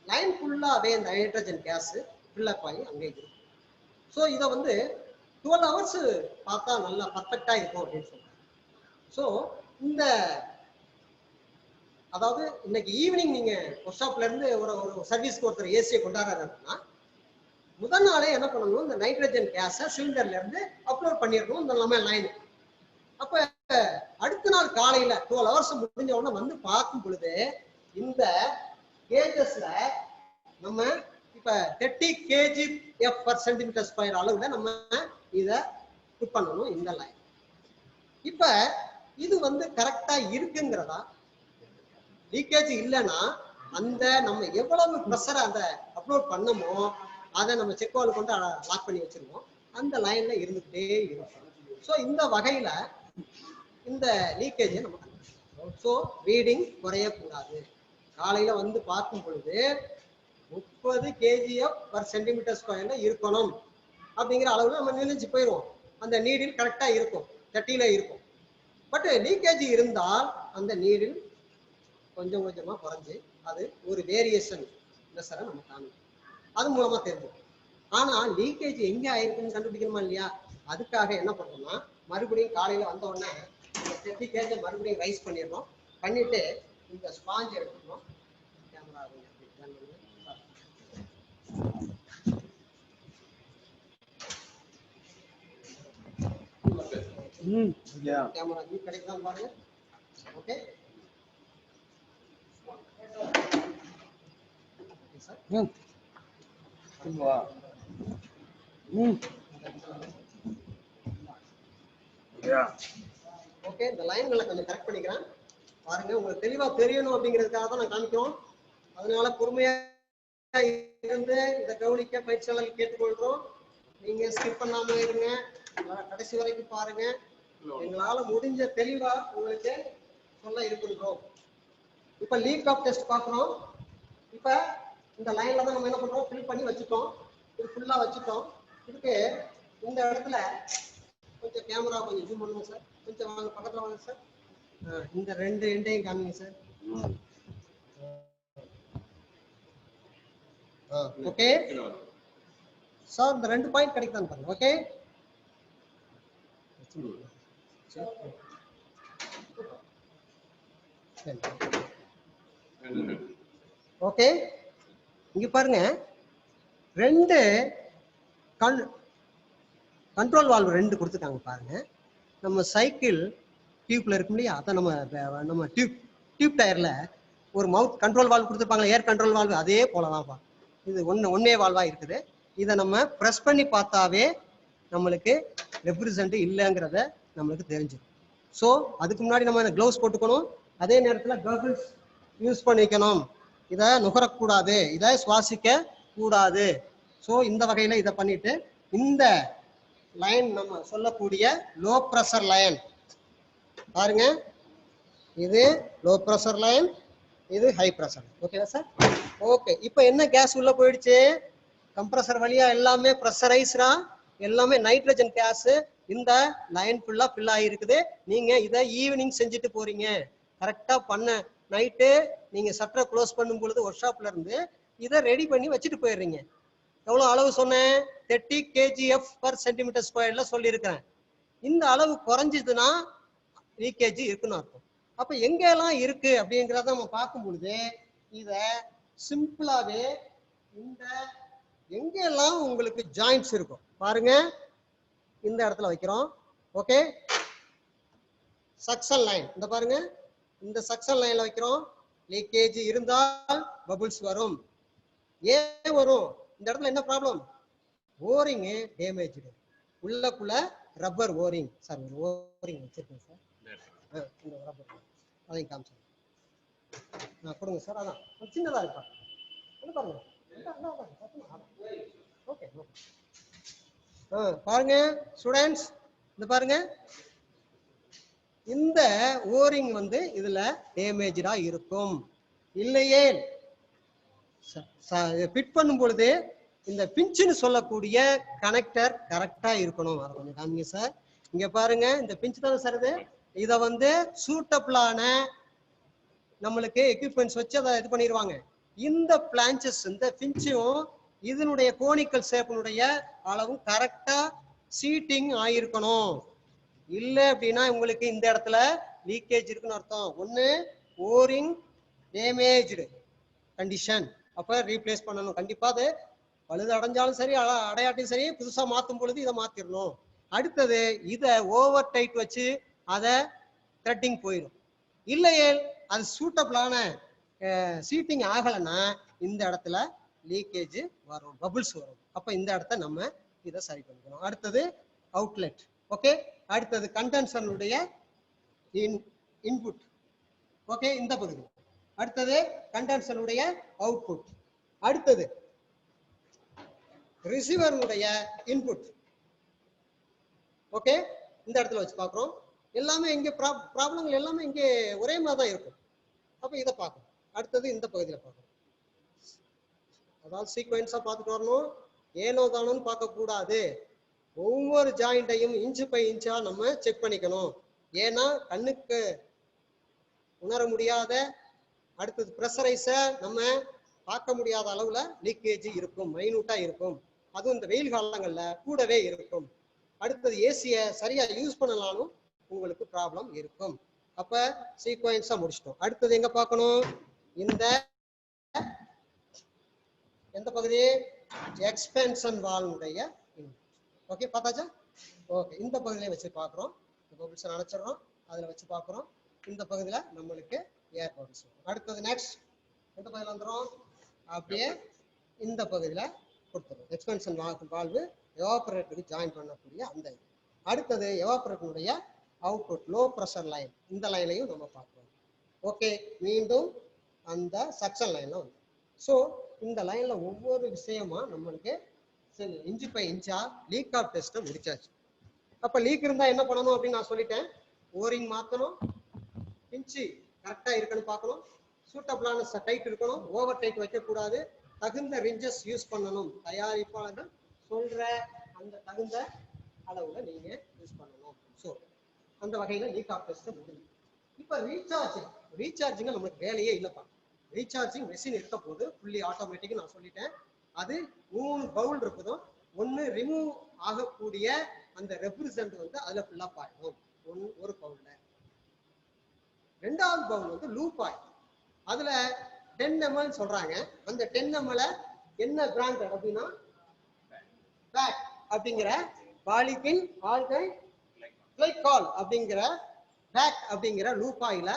லைன் ஃபுல்லாவே இந்த ஹைட்ரஜன் கேஸ் ஃபில்லப் ஆகி அங்கே இருக்கும். ஸோ இதை வந்து 12 ஹவர்ஸ் பார்த்தா நல்லா பர்ஃபெக்டா இருக்கும் அப்படின்னு சொல்றாங்க. ஸோ இந்த அதாவது இன்னைக்கு ஈவினிங் நீங்க ஒர்க் ஷாப்ல இருந்து ஒரு சர்வீஸ்க்கு ஒருத்தர் ஏசியை கொண்டாடுறாருன்னா முதல் நாளே என்ன பண்ணணும், இந்த நைட்ரஜன் கேஸை சிலிண்டர்ல இருந்து அப்லோட் பண்ணிடணும் இந்த நம்ம லைன். அப்ப அடுத்த நாள் காலையில 12 ஹவர்ஸ் முடிஞ்ச உடனே வந்து பார்க்கும் பொழுது இந்த கேஜஸ்ல நம்ம இப்ப 30 kgf/cm² அளவுல நம்ம இதை புட் பண்ணணும் இந்த லைன். இப்ப இது வந்து கரெக்டா இருக்குங்கிறதா, லீக்கேஜ் இல்லைன்னா அந்த நம்ம எவ்வளவு ப்ரெஷரை அந்த அப்லோட் பண்ணமோ அதை நம்ம செக் வால்வ் கொண்டு லாக் பண்ணி வச்சிருவோம், அந்த லைன்ல இருந்துகிட்டே இருக்கும். ஸோ இந்த வகையில இந்த லீக்கேஜை நம்ம ஸோ ரீடிங் குறையக்கூடாது. காலையில வந்து பார்க்கும் பொழுது 30 kgf/cm² இருக்கணும் அப்படிங்கிற அளவுல நம்ம நினைச்சு போயிடுவோம். அந்த நீடில் கரெக்டா இருக்கும், 30ல இருக்கும். பட் லீக்கேஜ் இருந்தால் அந்த நீடில் கொஞ்சம் கொஞ்சமா குறைஞ்சு அது ஒரு வேரியேஷன் ப்ரெஷரை நம்ம காணும், அது மூலமா தெரிஞ்சுக்கும். ஆனா லீக்கேஜ் எங்க ஆயிருக்குன்னு கண்டுபிடிக்கணுமா இல்லையா? அதுக்காக என்ன பண்றோம்னா மறுபடியும் காலையில வந்த உடனே இந்த 30 kg மறுபடியும் ரைஸ் பண்ணிடுறோம். பண்ணிட்டு இந்த ஸ்பாஞ்ச் எடுத்துக்கிறோம். கேமரா கேமரா கிடைக்குதான் பாருங்க. Okay sir. ஓகே, இந்த லைன்களை கொஞ்சம் கரெக்ட் பண்ணிக்கிறேன் பாருங்க, உங்களுக்கு தெளிவா தெரியணும் அப்படிங்கிறதுக்காக தான் நான் காமிக்கிறோம். அதனால பொறுமையா இருந்து இதை கவனிக்க பயிற்சியாளர்கள் கேட்டுக்கொள்றோம். நீங்க ஸ்கிப் பண்ணாம இருங்க, கடைசி வரைக்கும் பாருங்க. எங்களால முடிஞ்ச தெளிவா உங்களுக்கு சொல்ல இருக்கின்றோம். இப்ப லீக் ஆஃப் டெஸ்ட் பாக்குறோம். இப்ப இந்த லைன்ல தான் நம்ம என்ன பண்றோம், ஃபில் பண்ணி வச்சுட்டோம், இது ஃபுல்லா வச்சுட்டோம். இதுக்கு இந்த இடத்துல கொஞ்சம் கேமரா கொஞ்சம் ஜூம் பண்ணுங்க சார், கொஞ்சம் வாங்க பக்கத்துல வாங்க சார். இந்த ரெண்டு எண்டையும் காமிங்க சார். ஓகே சார், இந்த 2 பாயிண்ட் கிடைக்குதான்னு பாருங்க. ஓகே ஓகே, இங்க பாருங்க, 2 கண்ட்ரோல் வால்வ் 2 கொடுத்துட்டாங்க பாருங்க. நம்ம சைக்கிள் டியூப்ல இருக்கும் இல்லையா, அதை நம்ம டியூப் டயர்ல ஒரு மவுத் கண்ட்ரோல் வால்வ் கொடுத்துருப்பாங்க, ஏர் கண்ட்ரோல் வால்வ், அதே போலதான் இது ஒன்னே வால்வா இருக்குது. இதை நம்ம ப்ரெஸ் பண்ணி பார்த்தாவே நம்மளுக்கு ரெப்ரசன்ட் இல்லைங்கிறத நம்மளுக்கு தெரிஞ்சிடும். ஸோ அதுக்கு முன்னாடி நம்ம க்ளவுஸ் போட்டுக்கணும், அதே நேரத்தில் கர்கிள்ஸ் யூஸ் பண்ணிக்கணும். இதை நுகரக்கூடாது, இதை சுவாசிக்க கூடாது. ஸோ இந்த வகையில இதை பண்ணிட்டு இந்த லைன் நம்ம சொல்லக்கூடிய லோ ப்ரெஷர் லைன் பாருங்க, இது லோ ப்ரெஷர் லைன், இது ஹை ப்ரெஷர். ஓகேவா சார்? ஓகே, இப்போ என்ன கேஸ் உள்ள போயிடுச்சு, கம்ப்ரஸர் வழியா எல்லாமே ப்ரெஷரைஸ்டா, எல்லாமே நைட்ரஜன் கேஸ் இந்த லைன் ஃபுல்லா ஃபில் ஆகிருக்குது. நீங்க இதை ஈவினிங் செஞ்சுட்டு போறீங்க, கரெக்டா பண்ண நைட்டு நீங்க ஷட்டரை க்ளோஸ் பண்ணும் பொழுது ஒர்க் ஷாப்ல இருந்து இதை ரெடி பண்ணி வச்சுட்டு போயிடுறீங்க. எவ்வளவு அளவு சொன்னேன், 30 kgf/cm² சொல்லியிருக்கிறேன். இந்த அளவு குறைஞ்சதுன்னா லீக்கேஜ் இருக்குன்னு அர்த்தம். அப்ப எங்கெல்லாம் இருக்கு அப்படிங்கிறத நம்ம பார்க்கும் பொழுது இத சிம்பிளாவே இந்த எங்கெல்லாம் உங்களுக்கு ஜாயிண்ட்ஸ் இருக்கும் பாருங்க, இந்த இடத்துல வைக்கிறோம். ஓகே, சக்சன் லைன் இந்த பாருங்க, இந்த சக்சன் லைன்ல வைக்கிறோம். லீக்கேஜ் இருந்தால் பபிள்ஸ் வரும். ஏன் வரும், இந்த இடத்துல என்ன ப்ராப்ளம், ஓரிங் டேமேஜ், உள்ளக்குள்ள ரப்பர் ஓரிங். சார் ஒரு ஓரிங் வச்சிருக்கேன் சார், இந்த ரப்பர் அதையும் காமிச்சேன் கொடுங்க சார். அதான் சின்னதா இருப்பா பாருங்க. ஓகே பாருங்க ஸ்டூடெண்ட்ஸ், இந்த பாருங்க, இந்த ஓரிங் வந்து இதுல டேமேஜா இருக்கும். இல்லையே ஃபிட் பண்ணும் பொழுது இந்த பிஞ்சுன்னு சொல்லக்கூடிய கனெக்டர் கரெக்டா இருக்கணும். அதை கொஞ்சம் காமிங்க சார். இங்க பாருங்க, இந்த பிஞ்சு தானே சார் இது, இதை வந்து சூட்டபிளான நம்மளுக்கு எக்யூப்மெண்ட்ஸ் வச்சு அதை இது பண்ணிடுவாங்க. இந்த பிளான்ச்சஸ் இந்த பிஞ்சும் இதனுடைய கோனிக்கல் ஷேப்பினுடைய அளவும் கரெக்டா சீட்டிங் ஆயிருக்கணும். இல்லை அப்படின்னா உங்களுக்கு இந்த இடத்துல லீக்கேஜ் இருக்குன்னு அர்த்தம். ஒண்ணு ஓரிங் டேமேஜ்டு கண்டிஷன், அப்ப ரீப்ளேஸ் பண்ணணும். கண்டிப்பா அது பழுது அடைஞ்சாலும் சரி அடையாட்டியும் சரி புதுசா மாத்தும் பொழுது இதை மாத்திரணும். அடுத்தது இதை ஓவர் டைட் வச்சு அதை த்ரெட்டிங் போயிடும். இல்லையே அது சூட்டபிளான சீட்டிங் ஆகலைன்னா இந்த இடத்துல லீக்கேஜ் வரும், பபுள்ஸ் வரும். அப்ப இந்த இடத்த நம்ம இதை சரி பண்ணிக்கணும். அடுத்தது அவுட்லெட். ஓகே, அடுத்தது கண்டென்சருடைய இன்புட். ஓகே, இந்த பகுதி. அடுத்தது கண்டென்சருடைய அவுட்புட். அடுத்தது ரிசீவருடைய இன்புட். ஓகே, இந்த இடத்துல வச்சு பார்க்குறோம். எல்லாமே இங்கே ப்ராப்ளங்கள் எல்லாமே இங்கே ஒரே மாதிரி தான் இருக்கும். அப்போ இதை பார்க்கணும். அடுத்தது இந்த பகுதியில் பார்க்கணும். அதாவது சீக்வென்ஸாக பார்த்துட்டு வரணும், ஏனோ தானோன்னு பார்க்கக்கூடாது. ஒவ்வொரு ஜாயிண்ட்டையும் இன்ச்சு பை இன்ச்சா நம்ம செக் பண்ணிக்கணும். ஏன்னா கண்ணுக்கு உணர முடியாத, அடுத்தது ப்ரெஷரைஸை நம்ம பார்க்க முடியாத அளவுல லீக்கேஜ் இருக்கும், மைனூட்டா இருக்கும். அதுவும் இந்த வெயில் காலங்கள்ல கூடவே இருக்கும். அடுத்தது ஏசியை சரியா யூஸ் பண்ணலாலும் உங்களுக்கு ப்ராப்ளம் இருக்கும். அப்ப சீக்வென்ஸா முடிச்சிட்டோம். அடுத்தது எங்க பார்க்கணும்? இந்த எந்த பகுதி? எக்ஸ்பென்ஷன் வால்வுடைய. ஓகே, பார்த்தாச்சா? ஓகே, இந்த பகுதியில வச்சு பார்க்குறோம். பபிள்ஸ் அணைச்சிடறோம், அதுல வச்சு பார்க்குறோம். இந்த பகுதியில நம்மளுக்கு ஏர் பபிள்ஸ். அடுத்தது நெக்ஸ்ட் எந்த பகுதியில் வந்துடும்? அப்படியே இந்த பகுதியில கொடுத்துரும். எக்ஸ்பென்ஷன் வால்வு எவாபரேட்டருக்கு ஜாயின் பண்ணக்கூடிய அந்த இது. அடுத்தது எவாபரேட்டருடைய அவுட்புட் லோ ப்ரெஷர் லைன். இந்த லைனையும் நம்ம பார்க்குறோம். ஓகே, மீண்டும் அந்த சக்ஷன் லைன்ல வந்து. ஸோ இந்த லைன்ல ஒவ்வொரு விஷயமா நம்மளுக்கு இன்ச்சு பை இன்ச்சா லீக் ஆஃப் டெஸ்ட்டை முடிச்சாச்சு. அப்ப லீக் இருந்தா என்ன பண்ணணும் அப்படின்னு நான் சொல்லிட்டேன். ஓரிங் மாற்றணும், இன்ச்சு கரெக்டா இருக்குன்னு பார்க்கணும், சூட்டபிளான டைட் இருக்கணும், ஓவர் டைட் வைக்கக்கூடாது, தகுந்த ரிஞ்சஸ் யூஸ் பண்ணணும். தயாரிப்பாளர்கள் சொல்ற அந்த தகுந்த அளவுல நீங்க யூஸ் பண்ணணும். ஸோ அந்த வகையில லீக் ஆஃப் டெஸ்ட் முடியும். இப்ப ரீசார்ஜிங் நம்மளுக்கு வேலையே இல்லைப்பா. ரீசார்ஜிங் மெஷின் இருக்க போது ஃபுல்லி ஆட்டோமேட்டிக் நான் சொல்லிட்டேன். அது 3 பவுல் இருக்குதும். ஒன்னு ரிமூவ் ஆகக்கூடிய அந்த ரெப்ரிசன்ட் வந்து அதுல ஃபுல்லா ஆயிடும் ஒரு பவுல்ல. ரெண்டாவது பவுல் வந்து லூப் ஆயிடும். அதுல 10 ml சொல்றாங்க. அந்த 10 ml என்ன பிராண்ட் அப்படின்னா பேக் அப்படிங்கிற பாலித்தின் ஆல்கைல் கிளைகால் அப்படிங்கிற பேக் அப்படிங்கிற லூப் ஆயில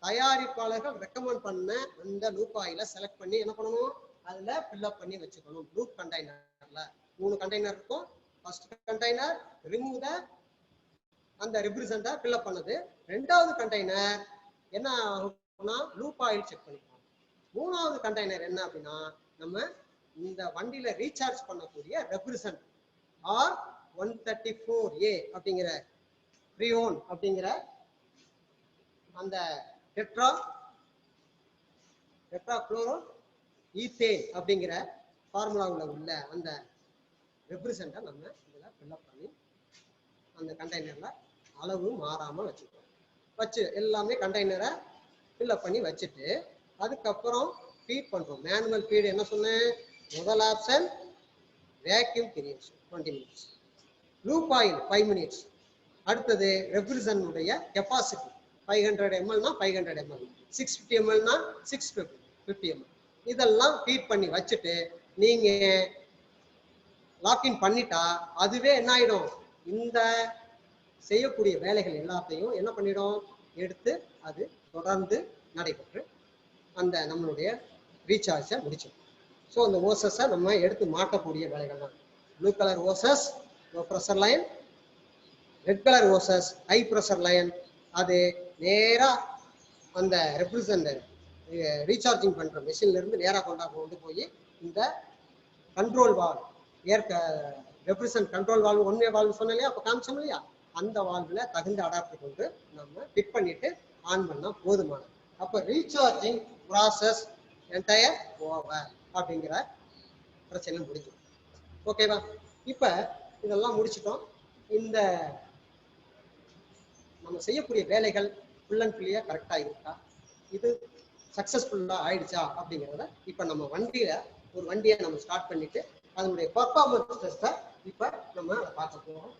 தயாரிப்பாளர்கள் ரெக்கமெண்ட் பண்ண அந்த லூப் ஆயில செலக்ட் பண்ணி என்ன பண்ணணும்? அதுல ஃபில்அப் பண்ணி வச்சுக்கணும். லூப் கண்டெய்னர்ல 3 கண்டெய்னர் இருக்கும். ஃபர்ஸ்ட் கண்டெய்னர் ரிமூவ் த அந்த ரெப்ரிசன்ட்டை ஃபில்அப் பண்ணது. ரெண்டாவது கண்டெய்னர் என்ன ஆகும்னா லூப் ஆயில் செக் பண்ணிக்கலாம். மூணாவது கண்டெய்னர் என்ன அப்படின்னா நம்ம இந்த வண்டியில ரீசார்ஜ் பண்ணக்கூடிய ரெப்ரிசன்ட் R134A அப்படிங்கிற ஃப்ரீயோன் அப்படிங்கிற அந்த டெட்ராக்ளோரோ ஈத்தேன் அப்படிங்கிற ஃபார்முலாவில் உள்ள அந்த ரெப்ரிசன்ட்டை நம்ம இதில் ஃபில்அப் பண்ணி அந்த கண்டெய்னரில் அளவு மாறாமல் வச்சுக்கணும். வச்சு எல்லாமே கண்டெய்னரை ஃபில்அப் பண்ணி வச்சுட்டு அதுக்கப்புறம் ஃபீட் பண்ணுறோம். மேனுவல் ஃபீட் என்ன சொன்னேன்? முதல் option vacuum periods 20 minutes, lube oil 5 minutes. அடுத்தது ரெப்ரிசன்னுடைய capacity 500 ml 500 ml, 650 ml 650 ml. இதெல்லாம் ஃபீட் பண்ணி வச்சுட்டு நீங்க லாக்இன் பண்ணிட்டா அதுவே என்ன ஆயிடும்? இந்த செய்யக்கூடிய வேலைகள் எல்லாத்தையும் என்ன பண்ணிடும்? எடுத்து அது தொடர்ந்து நடைபெற்று அந்த நம்மளுடைய ரீசார்ஜை முடிச்சிடும். ஸோ அந்த ஓசஸை நம்ம எடுத்து மாட்டக்கூடிய வேலைகள் தான். Blue colour hoses low pressure line, red colour hoses high pressure line. அது நேராக அந்த ரெப்ரிசன்ட் ரீசார்ஜிங் பண்ணுற மெஷின்ல இருந்து நேராக கொண்டு போய் இந்த கண்ட்ரோல் வால்வ் ரெப்ரிசன்ட் கண்ட்ரோல் வால்வ் ஒன்னே வால்வ் சொன்னேன் இல்லையா, அப்போ காமிச்சோம் இல்லையா, அந்த வால்வில் தகுந்த அடாப்டர் கொண்டு நம்ம ஃபிட் பண்ணிட்டு ஆன் பண்ணால் போதுமானது. அப்போ ரீசார்ஜிங் ப்ராசஸ் என்டையர் ஓவர் அப்படிங்கிற பிரச்சனை முடிஞ்சிடும். ஓகேவா? இப்போ இதெல்லாம் முடிச்சிட்டோம். இந்த நம்ம செய்யக்கூடிய வேலைகள் ஃபுல் அண்ட் ஃபுல்லியாக கரெக்டாக இருக்கா? இது சக்சஸ்ஃபுல்லா ஆயிடுச்சா அப்படிங்கிறத இப்ப நம்ம வண்டியை நம்ம ஸ்டார்ட் பண்ணிட்டு அதனுடைய பர்ஃபார்மன்ஸ் டெஸ்ட்டை இப்ப நம்ம அதை பார்க்க போறோம்.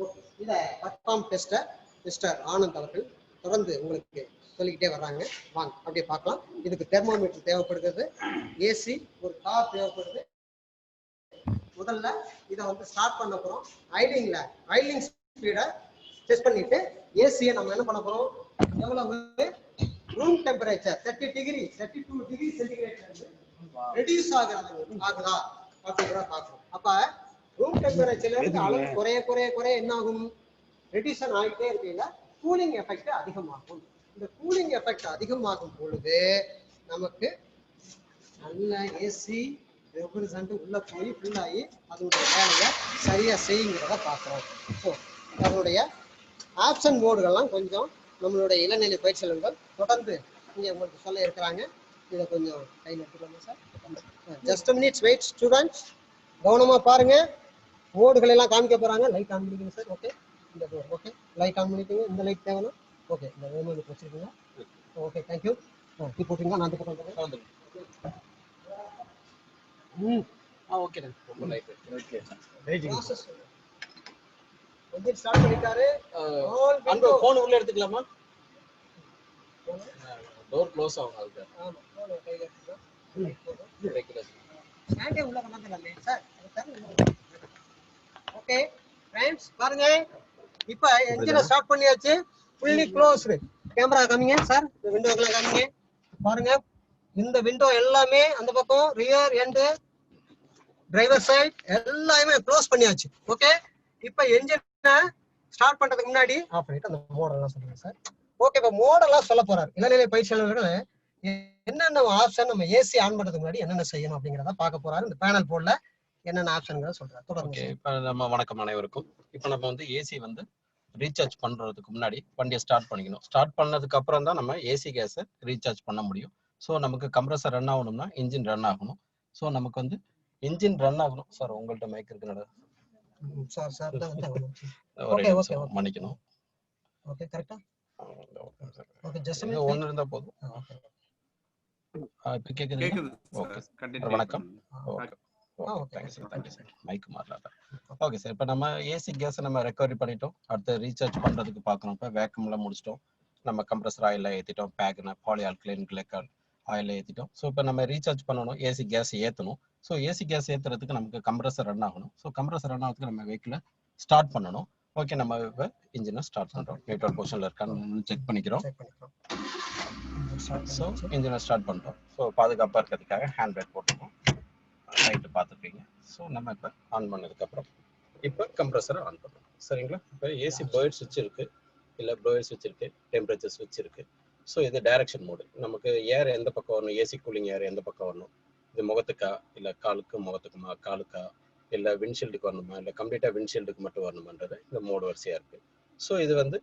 ஓகே, இதை பர்ஃபார்ம் டெஸ்ட்டை மிஸ்டர் ஆனந்த் அவர்கள் தொடர்ந்து உங்களுக்கு சொல்லிக்கிட்டே வர்றாங்க. வாங்க அப்படியே பார்க்கலாம். இதுக்கு தெர்மோமீட்டர் தேவைப்படுகிறது, ஏசி, ஒரு கார் தேவைப்படுது. முதல்ல இதை வந்து ஸ்டார்ட் பண்ண போறோம். ஐடிங் ஸ்பீடை டெஸ்ட் பண்ணிட்டு ஏசியை நம்ம என்ன பண்ண போறோம், எவ்வளவு room temperature 30 degree 32 degree centigrade reduce ஆகுதா அப்படிங்கிறத பார்க்கணும். அப்ப ரூம் டெம்பரேச்சர்ல இருந்து அளவு குறைய என்ன ஆகும், ரெடியூஷன் ஆகிட்டே இருக்கீங்க, கூலிங் எஃபெக்ட் அதிகமாகும். இந்த கூலிங் எஃபெக்ட் அதிகமாகும் பொழுது நமக்கு நல்ல ஏசி ரெப்ரசன்ட் உள்ள போய் ஃபில் ஆகி அதனுடைய வேலையை சரியா செய்யுங்கிறத பார்க்குறோம். ஸோ அதனுடைய ஆப்ஷன் மோடுகள்லாம் கொஞ்சம் நம்மளுடைய இளநிலை பயிற்சியாளர்கள் தொடர்ந்து இங்கே உங்களுக்கு சொல்ல இருக்கிறாங்க. இதை கொஞ்சம் கையில் எடுத்துக்கலாமா sir? Just minutes wait students, கவனமாக பாருங்க. மோடுகள் எல்லாம் காமிக்க போறாங்க. லைட் ஆன் பண்ணிக்கோங்க சார். ஓகே, இந்த ஓகே லைட் ஆன் பண்ணிக்கோங்க. இந்த லைட் தேவைன்னா ஓகே, இந்த வேணும் வச்சுருக்கீங்க. Okay, thank you. டீ போட்டுருங்க, நான் டீ போட்டு ஓகே ரொம்ப light. Okay, process engine start பண்ணிட்டாரு. அந்த ஃபோன் உள்ள எடுத்துக்கலாமா? டோர் க்ளோஸ் ஆகும் அதுக்கு. ஆமா, ஃபோன் கையில எடுத்துக்கலாம். ரெகுலர் ஸ்டாண்டே உள்ள கொண்டாந்துடலாமே சார். ஓகே ஃப்ரெண்ட்ஸ், பாருங்க இப்போ என்ஜினை ஸ்டார்ட் பண்ணியாச்சு. Fully closed. கேமரா காமிங்க சார், இந்த விண்டோக்கெல்லாம் காமிங்க. பாருங்க, இந்த விண்டோ எல்லாமே அந்த பக்கம் ரியர் எண்டு டிரைவர் சைட் எல்லாமே க்ளோஸ் பண்ணியாச்சு. ஓகே, இப்போ என்ஜினை ஸ்டார்ட் பண்றதுக்கு முன்னாடி ஆஃப் பண்ணிட்டு அந்த மோடெல்லாம் சொல்லுங்க சார். ஓகே, இப்போ மோடெல்லாம் சொல்ல போறாரு. இளநிலை பயிற்சியாளர்கள் என்னென்ன ஆப்ஷன் நம்ம ஏசி ஆன் பண்றதுக்கு முன்னாடி என்னென்ன செய்யணும் அப்படிங்கிறத பார்க்க போறாரு. இந்த பேனல் போர்டில் என்னென்ன ஆப்ஷன்களை சொல்றாரு. தொடர்ந்து இப்போ நம்ம வணக்கம் அனைவருக்கும். இப்போ நம்ம வந்து ஏசி வந்து ரீசார்ஜ் பண்றதுக்கு முன்னாடி வண்டியை ஸ்டார்ட் பண்ணிக்கணும். ஸ்டார்ட் பண்ணதுக்கு அப்புறம் தான் நம்ம ஏசி கேஸை ரீசார்ஜ் பண்ண முடியும். ஸோ நமக்கு கம்ப்ரஸர் ரன் ஆகணும்னா இன்ஜின் ரன் ஆகணும். ஸோ நமக்கு வந்து இன்ஜின் ரன் ஆகணும். சார் உங்கள்கிட்ட மைக் இருக்குன்னு சார் மன்னிக்கணும். ஓகே, கரெக்ட்டா? ஓகே, ஜஸ்ட் ஒன்னு இருந்தா போதும். இப்போ கேக்குது. ஓகே, வணக்கம். Okay, thank you sir. மைக் மாறல. ஓகே சார், இப்போ நம்ம ஏசி கேஸை நம்ம ரெக்கவரி பண்ணிட்டோம். அடுத்து ரீசார்ஜ் பண்றதுக்கு பார்க்கணும். இப்போ வேக்கம்லாம் முடிச்சிட்டோம். நம்ம கம்ப்ரஸர் ஆயில ஏற்றிட்டோம். பேக்னா பாலி ஆல்கலைன் கிளைக்கால் ஆயில ஏற்றிட்டோம். ஸோ இப்போ நம்ம ரீசார்ஜ் பண்ணணும், ஏசி கேஸ் ஏற்றணும். ஸோ ஏசி கேஸ் ஏற்றுறதுக்கு நமக்கு கம்ப்ரஸர் ரன் ஆகணும். ஸோ கம்ப்ரஸர் ரன் ஆகிறதுக்கு நம்ம வெஹிக்கிளை ஸ்டார்ட் பண்ணணும். ஓகே, நம்ம இப்போ இன்ஜினை ஸ்டார்ட் பண்ணுறோம். நியூட்ரல் பொசிஷனில் இருக்கான்னு செக் பண்ணிக்கிறோம். ஸோ இன்ஜினை ஸ்டார்ட் பண்ணுறோம். ஸோ பாதுகாப்பாக இருக்கிறதுக்காக ஹேண்ட் பிரேக் போட்டுருக்கோம். லைட்டு பார்த்துருக்கீங்க. ஸோ நம்ம இப்போ ஆன் பண்ணதுக்கப்புறம் இப்போ கம்ப்ரஸரை ஆன் பண்ணுறோம். சரிங்களா? இப்போ ஏசி ப்ளோயர் சுவிட்ச் இருக்குது, இல்லை ப்ளோயர் சுவிட்ச் இருக்குது, டெம்பரேச்சர் சுவிட்ச் இருக்குது. ஸோ இது டைரக்ஷன் மோடு. நமக்கு ஏர் எந்த பக்கம் வரணும், ஏசி கூலிங் ஏர் எந்த பக்கம் வரணும், இது முகத்துக்கா இல்லை காலுக்கு முகத்துக்குமா, காலுக்கா இல்லை விண்ட்ஷீல்டுக்கு வரணுமா, இல்லை கம்ப்ளீட்டாக விண்ட்ஷீல்டுக்கு மட்டும் வரணுமான்றது இந்த மோடு வரிசையாக இருக்குது. ஸோ இது வந்து